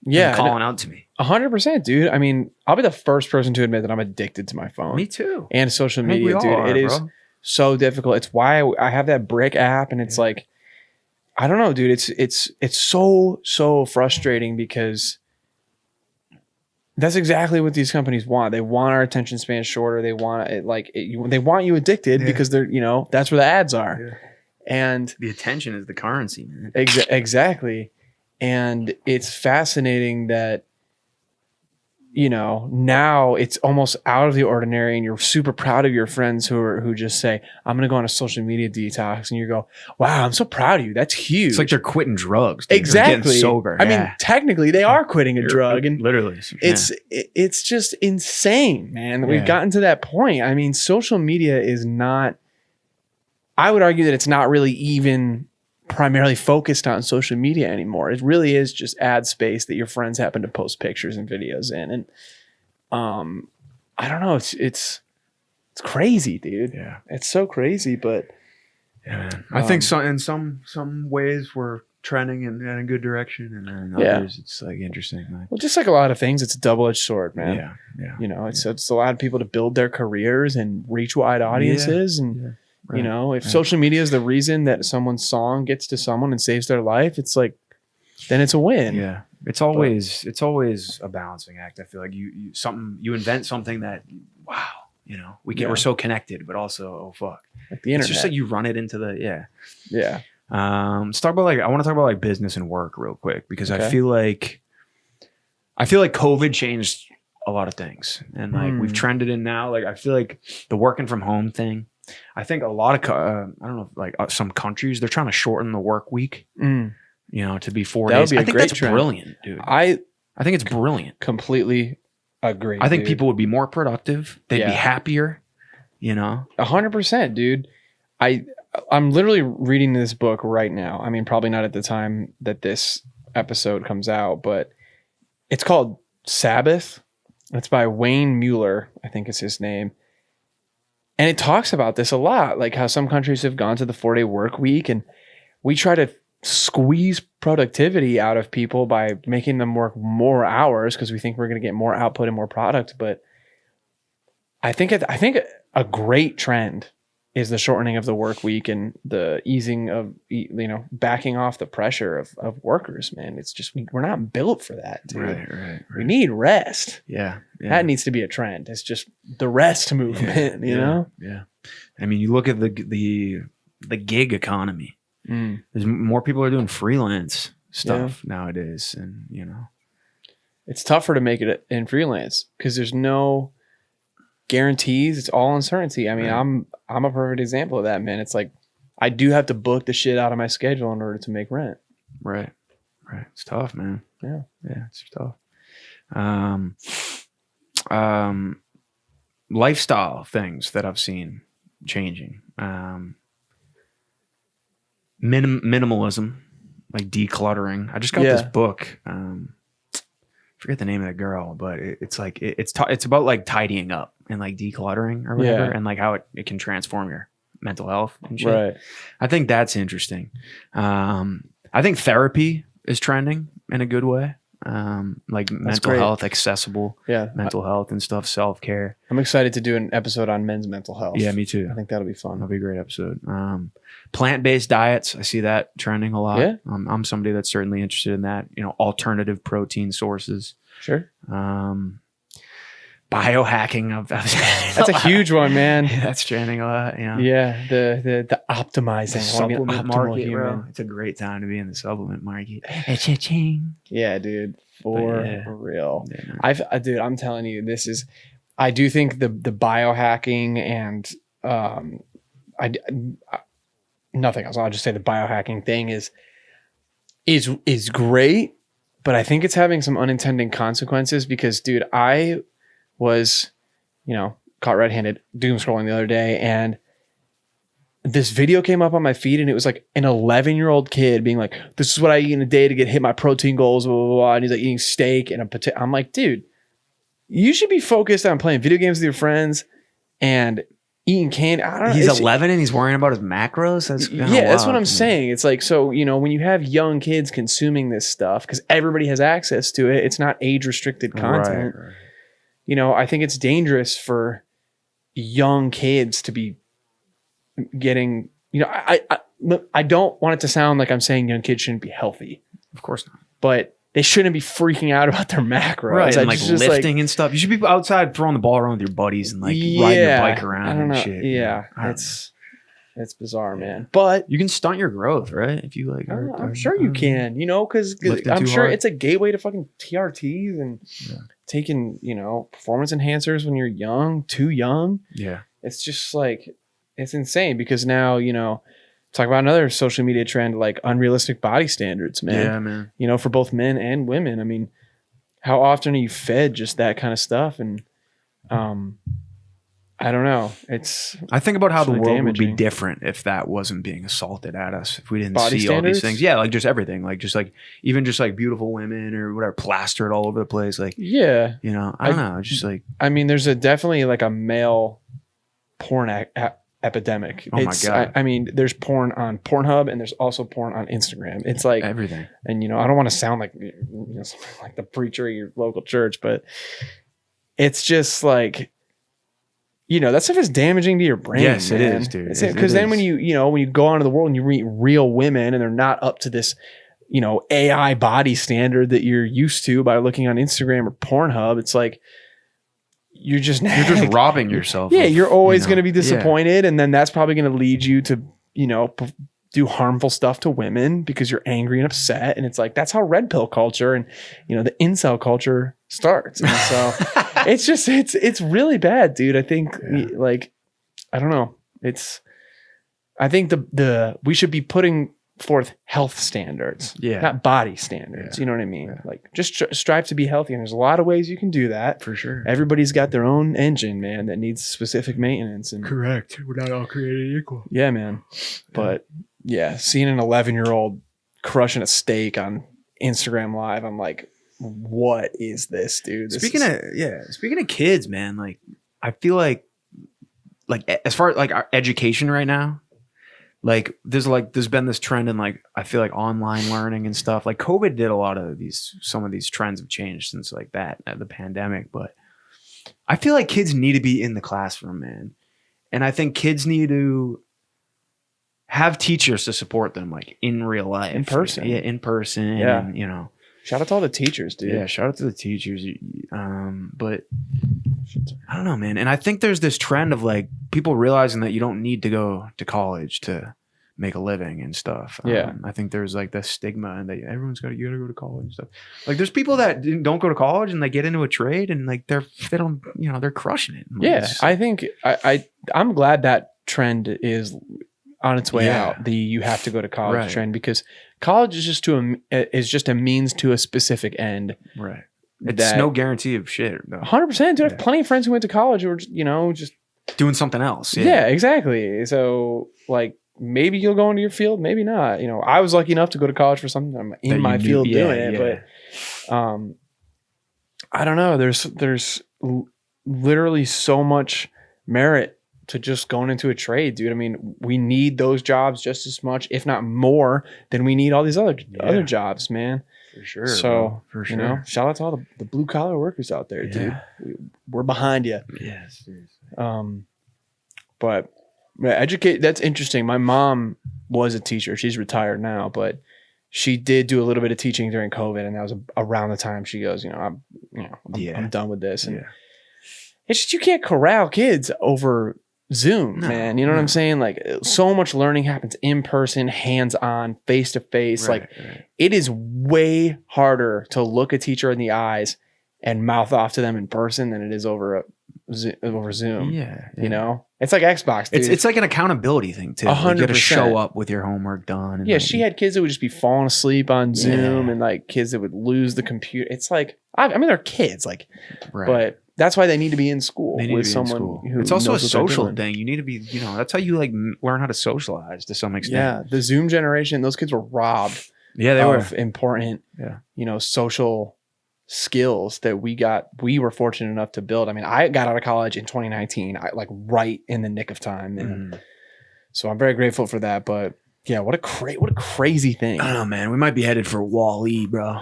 yeah, calling out to me. 100%, dude. I mean, I'll be the first person to admit that I'm addicted to my phone. Me too. And social I think media, we dude. all are, It is bro. so difficult. It's why I have that brick app, and it's like, I don't know, dude. It's so frustrating because that's exactly what these companies want. They want our attention span shorter. They want it they want you addicted because they're that's where the ads are, and The attention is the currency, man. exactly. And it's fascinating that now it's almost out of the ordinary, and you're super proud of your friends who just say, I'm going to go on a social media detox. And you go, wow, I'm so proud of you. That's huge. It's like they're quitting drugs. Dude. They're exactly getting sober. I mean, technically they are quitting a drug, and literally, it's just insane, man, that we've gotten to that point. I mean, social media is not, I would argue that it's not really even primarily focused on social media anymore. It really is just ad space that your friends happen to post pictures and videos in. And I don't know, it's crazy, dude. Yeah. It's so crazy, but yeah, man. I think in some ways we're trending in a good direction, and then others it's like interesting. Like, well, just like a lot of things, it's a double-edged sword, man. yeah. It's allowed people to build their careers and reach wide audiences, and Right. if social media is the reason that someone's song gets to someone and saves their life, it's like, then it's a win. Yeah, it's always a balancing act. I feel like you invent something that we're so connected, but also oh fuck, Like the internet. It's just like you run it into the yeah. Let's talk about I want to talk about like business and work real quick, because I Okay. feel like I feel like COVID changed a lot of things, and like we've trended in now. Like I feel like the working from home thing. I think a lot of I don't know, like some countries they're trying to shorten the work week. You know, to be 4 That would days. be a I think great that's trend. brilliant, dude. I think it's brilliant. completely agree. I think dude. people would be more productive. They'd be Yeah. happier. You know, 100%, dude. I'm literally reading this book right now. I mean, probably not at the time that this episode comes out, but it's called Sabbath. It's by Wayne Mueller, I think is his name. And it talks about this a lot, like how some countries have gone to the 4-day work week, and we try to squeeze productivity out of people by making them work more hours because we think we're going to get more output and more product. But I think a great trend is the shortening of the work week and the easing of, backing off the pressure of workers, man. It's just, we're not built for that, dude. right. We need rest. Yeah. That needs to be a trend. It's just the rest movement, you know? Yeah. I mean, you look at the gig economy. There's more people are doing freelance stuff nowadays, and you know, it's tougher to make it in freelance because there's no guarantees. It's all uncertainty. I mean, I'm a perfect example of that, man. It's like I do have to book the shit out of my schedule in order to make rent. Right. It's tough, man. Yeah, it's tough. Lifestyle things that I've seen changing. Minimalism, like decluttering. I just got this book. Forget the name of the girl, but it's like it's about like tidying up and like decluttering or whatever, and like how it can transform your mental health and shit. right. I think that's interesting. I think therapy is trending in a good way. Like mental great. health, accessible Yeah, mental health and stuff, self-care. I'm excited to do an episode on men's mental health. Yeah, me too. I think that'll be fun. That'll be a great episode. Plant-based diets, I see that trending a lot. Yeah. I'm somebody that's certainly interested in that. You know, alternative protein sources. Sure. Biohacking. That's a huge one, man. Yeah, that's trending a lot. You know? Yeah, the optimizing. The I wanna be an supplement optimal market, human. bro. It's a great time to be in the supplement market. Yeah, dude, for yeah. real. Yeah. Dude, I'm telling you, I do think the biohacking and nothing else. I'll just say the biohacking thing is great, but I think it's having some unintended consequences because, dude, I was, caught red-handed doom scrolling the other day, and this video came up on my feed, and it was like an 11-year-old kid being like, "This is what I eat in a day to hit my protein goals," blah, blah, blah. And he's like eating steak and a potato. I'm like, dude, you should be focused on playing video games with your friends and eating candy. I don't know. He's 11 and he's worrying about his macros. That's what I'm saying. It's like, so, when you have young kids consuming this stuff, because everybody has access to it, it's not age restricted content. Right. I think it's dangerous for young kids to be getting, I don't want it to sound like I'm saying young kids shouldn't be healthy, Of course not. but they shouldn't be freaking out about their macros. Right, and like just lifting and stuff. You should be outside throwing the ball around with your buddies and like riding your bike around I don't and know. shit. Yeah, it's bizarre, man. But you can stunt your growth, right? If you like, I'm sure you can, because Lifting I'm too sure hard. it's a gateway to fucking TRTs and taking, performance enhancers when you're young, too young. Yeah. It's just like, it's insane because now, talk about another social media trend, like unrealistic body standards, man. Yeah, man. For both men and women. I mean, how often are you fed just that kind of stuff? And I don't know. I think about how the really world would be damaging. different if that wasn't being assaulted at us. If we didn't Body see all standards? these things. Yeah, like just everything. Like just like even just like beautiful women or whatever plastered all over the place. Like, yeah. I don't know. Just like, I mean, there's definitely like a male porn epidemic. Oh my God. I mean, there's porn on Pornhub and there's also porn on Instagram. It's like everything. And I don't want to sound like something like the preacher of your local church, but it's just like that stuff is damaging to your brain. Yes, man. it is, dude. Because then when you go out into the world and you meet real women and they're not up to this AI body standard that you're used to by looking on Instagram or Pornhub, it's like you're just robbing yourself. Yeah, you're always going to be disappointed, and then that's probably going to lead you to do harmful stuff to women because you're angry and upset. And it's like, that's how red pill culture and, the incel culture starts. And so it's really bad, dude. I think I don't know. I think we should be putting forth health standards, not body standards. Yeah. You know what I mean? Yeah. Like just strive to be healthy. And there's a lot of ways you can do that. For sure. Everybody's got their own engine, man, that needs specific maintenance. And Correct. We're not all created equal. yeah, man. But seeing an 11-year-old crushing a steak on Instagram Live, I'm like, what is this, dude? Speaking of kids, man, like I feel like as far as like our education right now, like there's been this trend in like I feel like online learning and stuff. Like COVID did a lot of some of these trends have changed since like the pandemic, but I feel like kids need to be in the classroom, man. And I think kids need to have teachers to support them, like in real life, in person. Yeah, in person. Yeah. And, shout out to all the teachers, dude. Yeah, shout out to the teachers. But I don't know, man. And I think there's this trend of like people realizing that you don't need to go to college to make a living and stuff. Yeah. I think there's like this stigma and that you gotta go to college and stuff. Like there's people that don't go to college and they get into a trade and like they're crushing it. Like, yeah. I think I'm glad that trend is on its way out. You have to go to college trend, because college is just a means to a specific end. Right. It's no guarantee of shit. 100%. Dude, I have plenty of friends who went to college who were just doing something else. Yeah, exactly. So like maybe you'll go into your field, maybe not. I was lucky enough to go to college for something I'm in my field doing it, but I don't know. There's literally so much merit to just going into a trade, dude. I mean, we need those jobs just as much, if not more, than we need all these other jobs, man. For sure. So, for sure. Shout out to all the blue collar workers out there, dude. We're behind you. Yeah, seriously. But that's interesting. My mom was a teacher. She's retired now, but she did do a little bit of teaching during COVID, and that was around the time she goes, I'm done with this. And it's just, you can't corral kids over Zoom, man. You know what I'm saying? Like so much learning happens in person, hands-on, face-to-face. Right, it is way harder to look a teacher in the eyes and mouth off to them in person than it is over Zoom. Yeah. It's like Xbox, dude. It's like an accountability thing too. 100%. You got to show up with your homework done. And she had kids that would just be falling asleep on Zoom, and like kids that would lose the computer. It's like, I mean, they're kids, like, but that's why they need to be in school with someone who it's also knows a social thing. You need to be, that's how you like learn how to socialize to some extent. Yeah. The Zoom generation, those kids were robbed of important, social skills that we were fortunate enough to build. I mean, I got out of college in 2019, right in the nick of time. And so I'm very grateful for that. But yeah, what a crazy thing. I don't know, man. We might be headed for Wall-E, bro.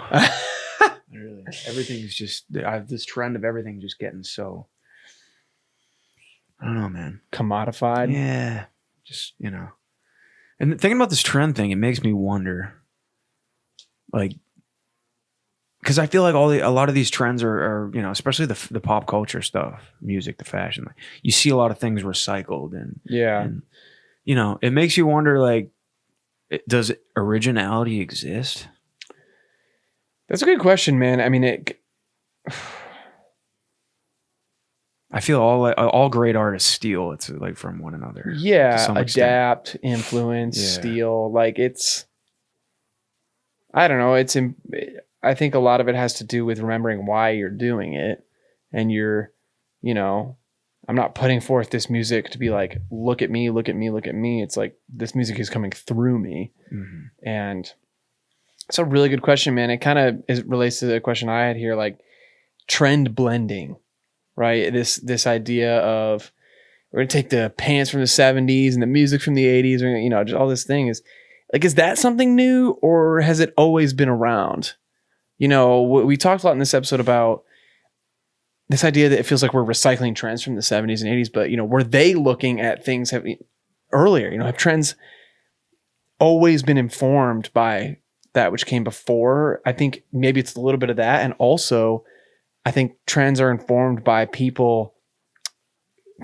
Really. Everything's just, I have this trend of everything just getting so, I don't know, man. Commodified. Yeah. Just, and thinking about this trend thing, it makes me wonder, like, because I feel like a lot of these trends are especially the pop culture stuff, music, the fashion, like, you see a lot of things recycled and it makes you wonder, like, does originality exist? That's a good question, man. I mean, I feel all great artists steal. It's like from one another. Yeah, adapt, influence, steal. Like I don't know. I think a lot of it has to do with remembering why you're doing it, and I'm not putting forth this music to be like, look at me, look at me, look at me. It's like this music is coming through me, and. It's a really good question, man. It kind of relates to the question I had here, like trend blending, right? This idea of we're gonna take the pants from the 70s and the music from the 80s, or just all this thing is that something new, or has it always been around? We talked a lot in this episode about this idea that it feels like we're recycling trends from the 70s and 80s, but were they looking at things earlier? Have trends always been informed by that which came before? I think maybe it's a little bit of that, and also I think trends are informed by people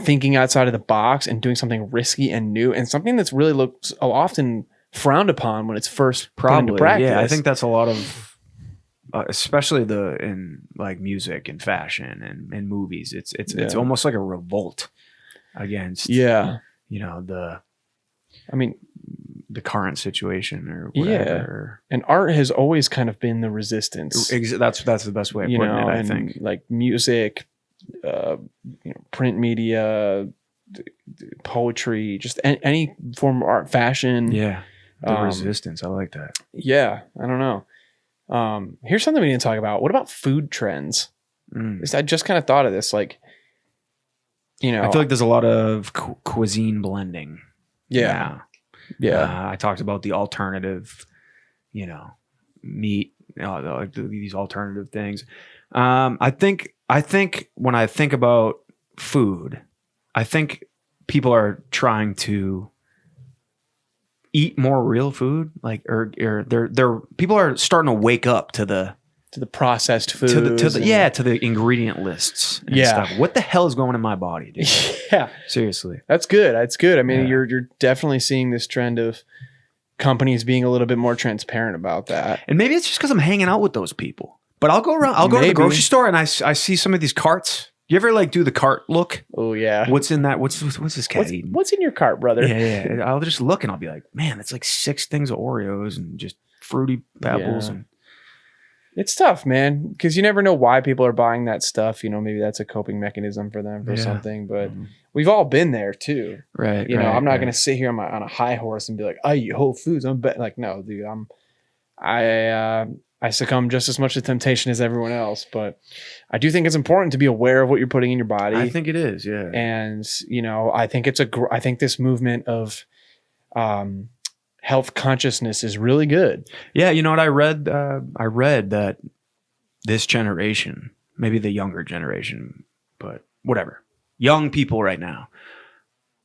thinking outside of the box and doing something risky and new, and something that's really looks often frowned upon when it's first put into Probably. practice. Yeah, I think that's a lot of, especially in like music and fashion and movies. It's almost like a revolt against, yeah. you know, I mean, the current situation or whatever. Yeah. And art has always kind of been the resistance. That's the best way of putting it, I think. Like music, print media, poetry, just any form of art, fashion. Yeah. The resistance. I like that. Yeah. I don't know. Here's something we didn't talk about. What about food trends? I just kind of thought of this. Like, I feel like there's a lot of cuisine blending. Yeah. Yeah. I talked about the alternative, meat, like these alternative things. I think when I think about food, I think people are trying to eat more real food, like, or they're people are starting to wake up to the processed food, to the ingredient lists. And stuff. What the hell is going in my body, dude? Yeah, seriously, that's good. That's good. I mean, you're definitely seeing this trend of companies being a little bit more transparent about that. And maybe it's just because I'm hanging out with those people. But I'll go around. I'll go to the grocery store and I see some of these carts. You ever like do the cart look? Oh yeah. What's in that? What's this cat eating? What's in your cart, brother? Yeah. I'll just look and I'll be like, man, it's like 6 things of Oreos and just fruity pebbles and. It's tough, man, because you never know why people are buying that stuff. Maybe that's a coping mechanism for them for something. But we've all been there too, right? I'm not going to sit here on a high horse and be like, I eat Whole Foods. I'm like, no, dude, I succumb just as much to temptation as everyone else. But I do think it's important to be aware of what you're putting in your body. I think it is, yeah. And I think I think this movement of health consciousness is really good. Yeah, you know what I read? I read that this generation, maybe the younger generation, but whatever, young people right now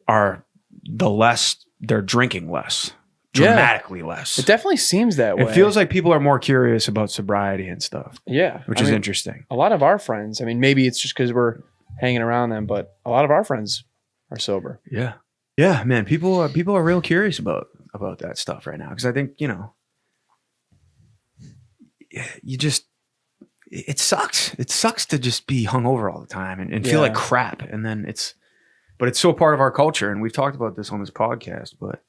they're drinking less, dramatically less. It definitely seems that way. It feels like people are more curious about sobriety and stuff. Yeah. Which is interesting. A lot of our friends, maybe it's just because we're hanging around them, but a lot of our friends are sober. Yeah. Yeah, man. People are real curious about that stuff right now. Because I think, it sucks. It sucks to just be hungover all the time and feel like crap. And then but it's so part of our culture. And we've talked about this on this podcast, but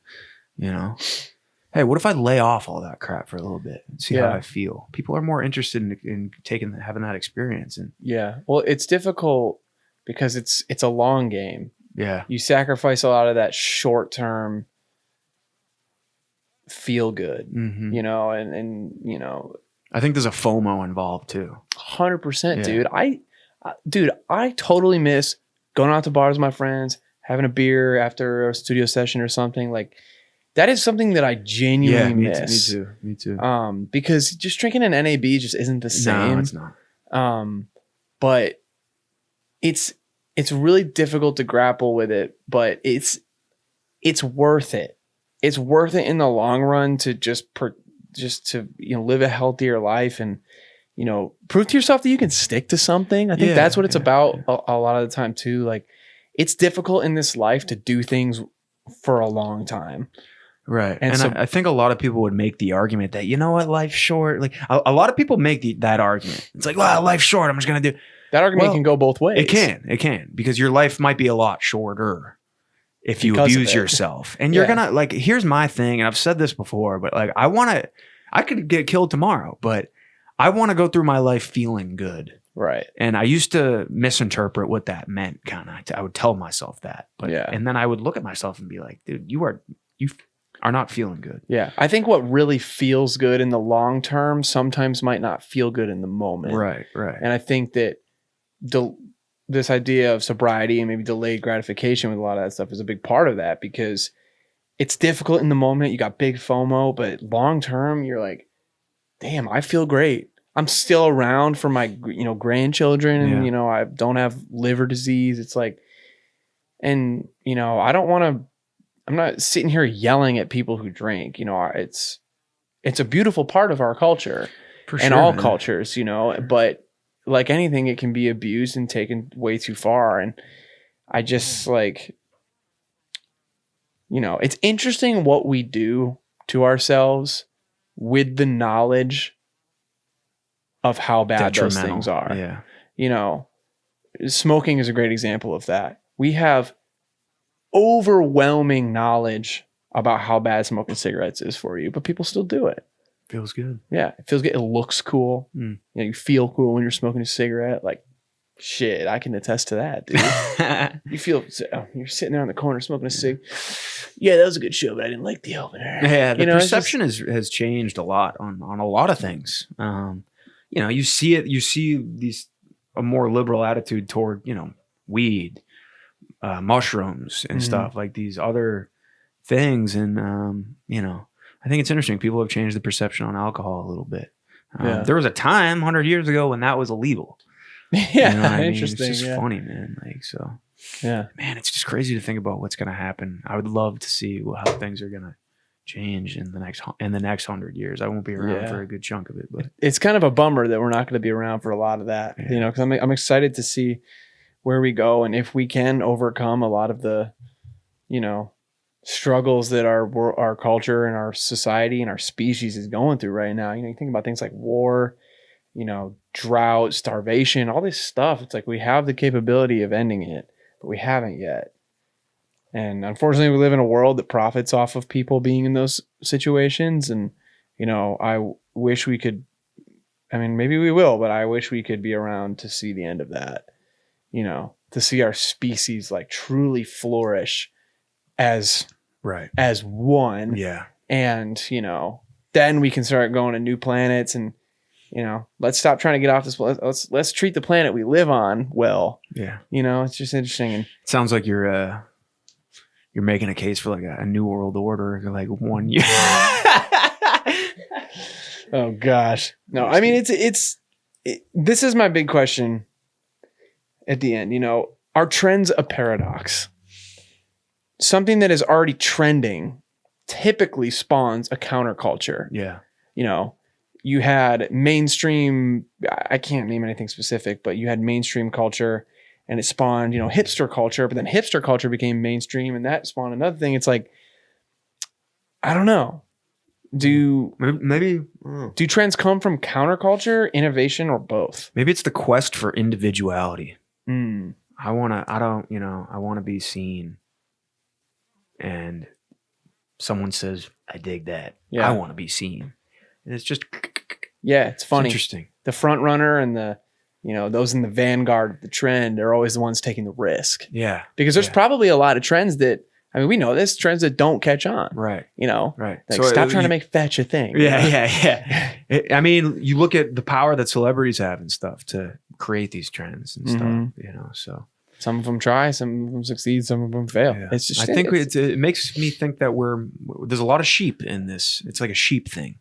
hey, what if I lay off all that crap for a little bit and see how I feel? People are more interested in having that experience. And well, it's difficult because it's a long game. Yeah. You sacrifice a lot of that short term feel good, and I think there's a FOMO involved too. 100%, dude. I totally miss going out to bars with my friends, having a beer after a studio session or something. Like that is something that I genuinely miss. Me too. Because just drinking an NAB just isn't the same. No, it's not. But it's really difficult to grapple with it, but it's worth it. It's worth it in the long run to just to live a healthier life and prove to yourself that you can stick to something. I think that's what it's about a lot of the time too. Like it's difficult in this life to do things for a long time. Right. And so, I think a lot of people would make the argument that, life's short. Like a lot of people make that argument. It's like, well, life's short. I'm just going to do that. Argument can go both ways. It can because your life might be a lot shorter if you abuse yourself. And you're going to like, here's my thing. And I've said this before, but like, I could get killed tomorrow, but I want to go through my life feeling good. Right. And I used to misinterpret what that meant. I would tell myself that, and then I would look at myself and be like, dude, you are not feeling good. Yeah. I think what really feels good in the long term sometimes might not feel good in the moment. Right. And I think that this idea of sobriety and maybe delayed gratification with a lot of that stuff is a big part of that because it's difficult in the moment. You got big FOMO, but long term, you're like, damn, I feel great. I'm still around for my, grandchildren and, I don't have liver disease. It's like, and, I'm not sitting here yelling at people who drink, it's a beautiful part of our culture and all cultures, but like anything, it can be abused and taken way too far. And I just like, it's interesting what we do to ourselves with the knowledge of how bad those Detrimental. things are. Yeah. You know, smoking is a great example of that. We have overwhelming knowledge about how bad smoking cigarettes is for you, but people still do it. Feels good. Yeah, it feels good. It looks cool. Mm. You know, you feel cool when you're smoking a cigarette. Like, shit, I can attest to that, dude. You feel you're sitting there on the corner smoking a cig. Yeah, that was a good show, but I didn't like the opener. Yeah, the You know, it's perception has changed a lot on a lot of things. You know, you see it. You see a more liberal attitude toward, you know, weed, mushrooms, and stuff like these other things. And you know, I think it's interesting. People have changed the perception on alcohol a little bit. Yeah. There was a time 100 years ago when that was illegal. Yeah, You know what I mean? interesting. It's just yeah. funny, man. Like, so, Yeah. man, it's just crazy to think about what's going to happen. I would love to see how things are going to change in the next 100 years. I won't be around Yeah. for a good chunk of it, but It's kind of a bummer that we're not going to be around for a lot of that, Yeah. you know, because I'm excited to see where we go and if we can overcome a lot of the, you know, struggles that our culture and our society and our species is going through right now. You know, you think about things like war, you know, drought, starvation, all this stuff. It's like we have the capability of ending it, but we haven't yet. And unfortunately, we live in a world that profits off of people being in those situations. And, you know, I wish we could, I mean, maybe we will, but I wish we could be around to see the end of that, you know, to see our species like truly flourish as right. one. Yeah. And, you know, then we can start going to new planets and, you know, let's stop trying to get off this. Let's treat the planet we live on well. Yeah. You know, it's just interesting. And It sounds like you're making a case for like a new world order, like 1 year. oh gosh, no, I mean this is my big question. At the end, you know, are trends a paradox? Something that is already trending typically spawns a counterculture. Yeah. You know, you had mainstream, I can't name anything specific, but you had mainstream culture and it spawned, you know, hipster culture, but then hipster culture became mainstream and that spawned another thing. It's like, I don't know. Do trends come from counterculture, innovation, or both? Maybe it's the quest for individuality. Mm. I want to be seen. And someone says, I dig that. Yeah. I want to be seen. And it's just, Yeah, it's funny. interesting. The front runner and the, you know, those in the vanguard of the trend are always the ones taking the risk. Yeah. Because there's probably a lot of trends that, I mean, we know this, trends that don't catch on. Right. You know? Right. Like, stop trying to make fetch a thing. Yeah, you know? yeah. I mean, you look at the power that celebrities have and stuff to create these trends and stuff, you know, so. Some of them try, some of them succeed, some of them fail. Yeah. It's just, I think it makes me think that there's a lot of sheep in this. It's like a sheep thing.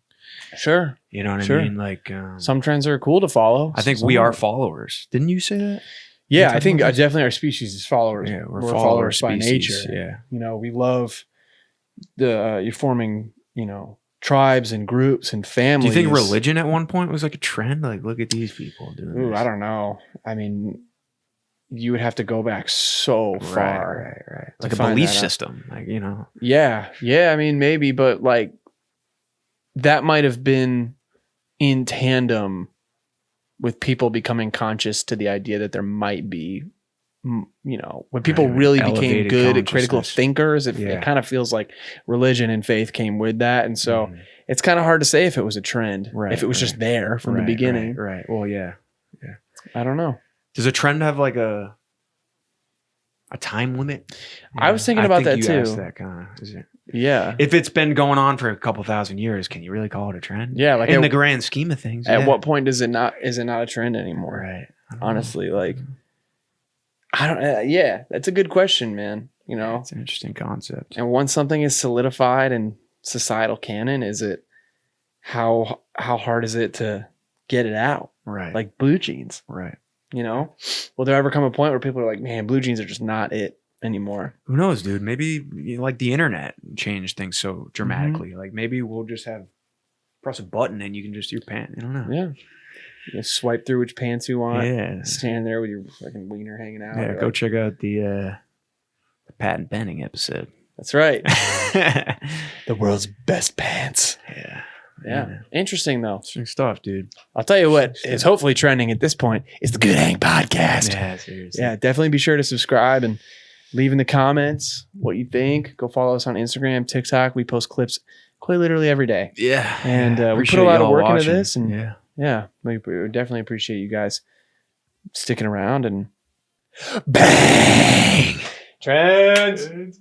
sure. You know what Sure. I mean? Like, Some trends are cool to follow. I think Some we are aren't. Yeah. Didn't you say that? Yeah, I think definitely our species is followers. Yeah, we're followers by species, nature. Yeah. You know, we love you're forming, you know, tribes and groups and Do families. you think religion at one point was like a trend? Like, look at these people doing Ooh, this. I don't know. I mean, you would have to go back so far. Right. to Like a find belief that out. system. Like, you know. Yeah. I mean, maybe, but like that might have been in tandem with people becoming conscious to the idea that there might be, you know, when people Right. really became Elevated good and critical consciousness. thinkers, Yeah. it kind of feels like religion and faith came with that. And so it's kind of hard to say if it was a trend, Right, if it was just there from the beginning. Right. Well, yeah. I don't know. Does a trend have like a time limit? I was thinking about that you too. asked that kind of. Is it? Yeah. If it's been going on for a couple thousand years, can you really call it a trend? Yeah. Like in the grand scheme of things. at yeah. what point is it not a trend anymore? Right. I don't know. Honestly, like, I don't, yeah, that's a good question, man. You know, It's an interesting concept. and once something is solidified in societal canon, is it, how hard is it to get it out? Right. Like blue jeans, right. you know, will there ever come a point where people are like, man, blue jeans are just not it anymore? Who knows, dude? Maybe like the internet changed things so dramatically. Like maybe we'll just press a button and you can just your pant. I don't know. Yeah. You swipe through which pants you want. Yeah. Stand there with your fucking wiener hanging out. Yeah. You're Go like, check out the patent pending episode. That's right. The world's best pants. Yeah. Interesting though. Interesting stuff, dude. I'll tell you what is hopefully trending at this point is the Good Hang podcast. Yeah, seriously. Yeah, definitely be sure to subscribe and leave in the comments what you think. Go follow us on Instagram, TikTok. We post clips quite literally every day. Yeah. And we put Appreciate a lot of y'all work watching. into this. And yeah. we definitely appreciate you guys sticking around and bang. Trends.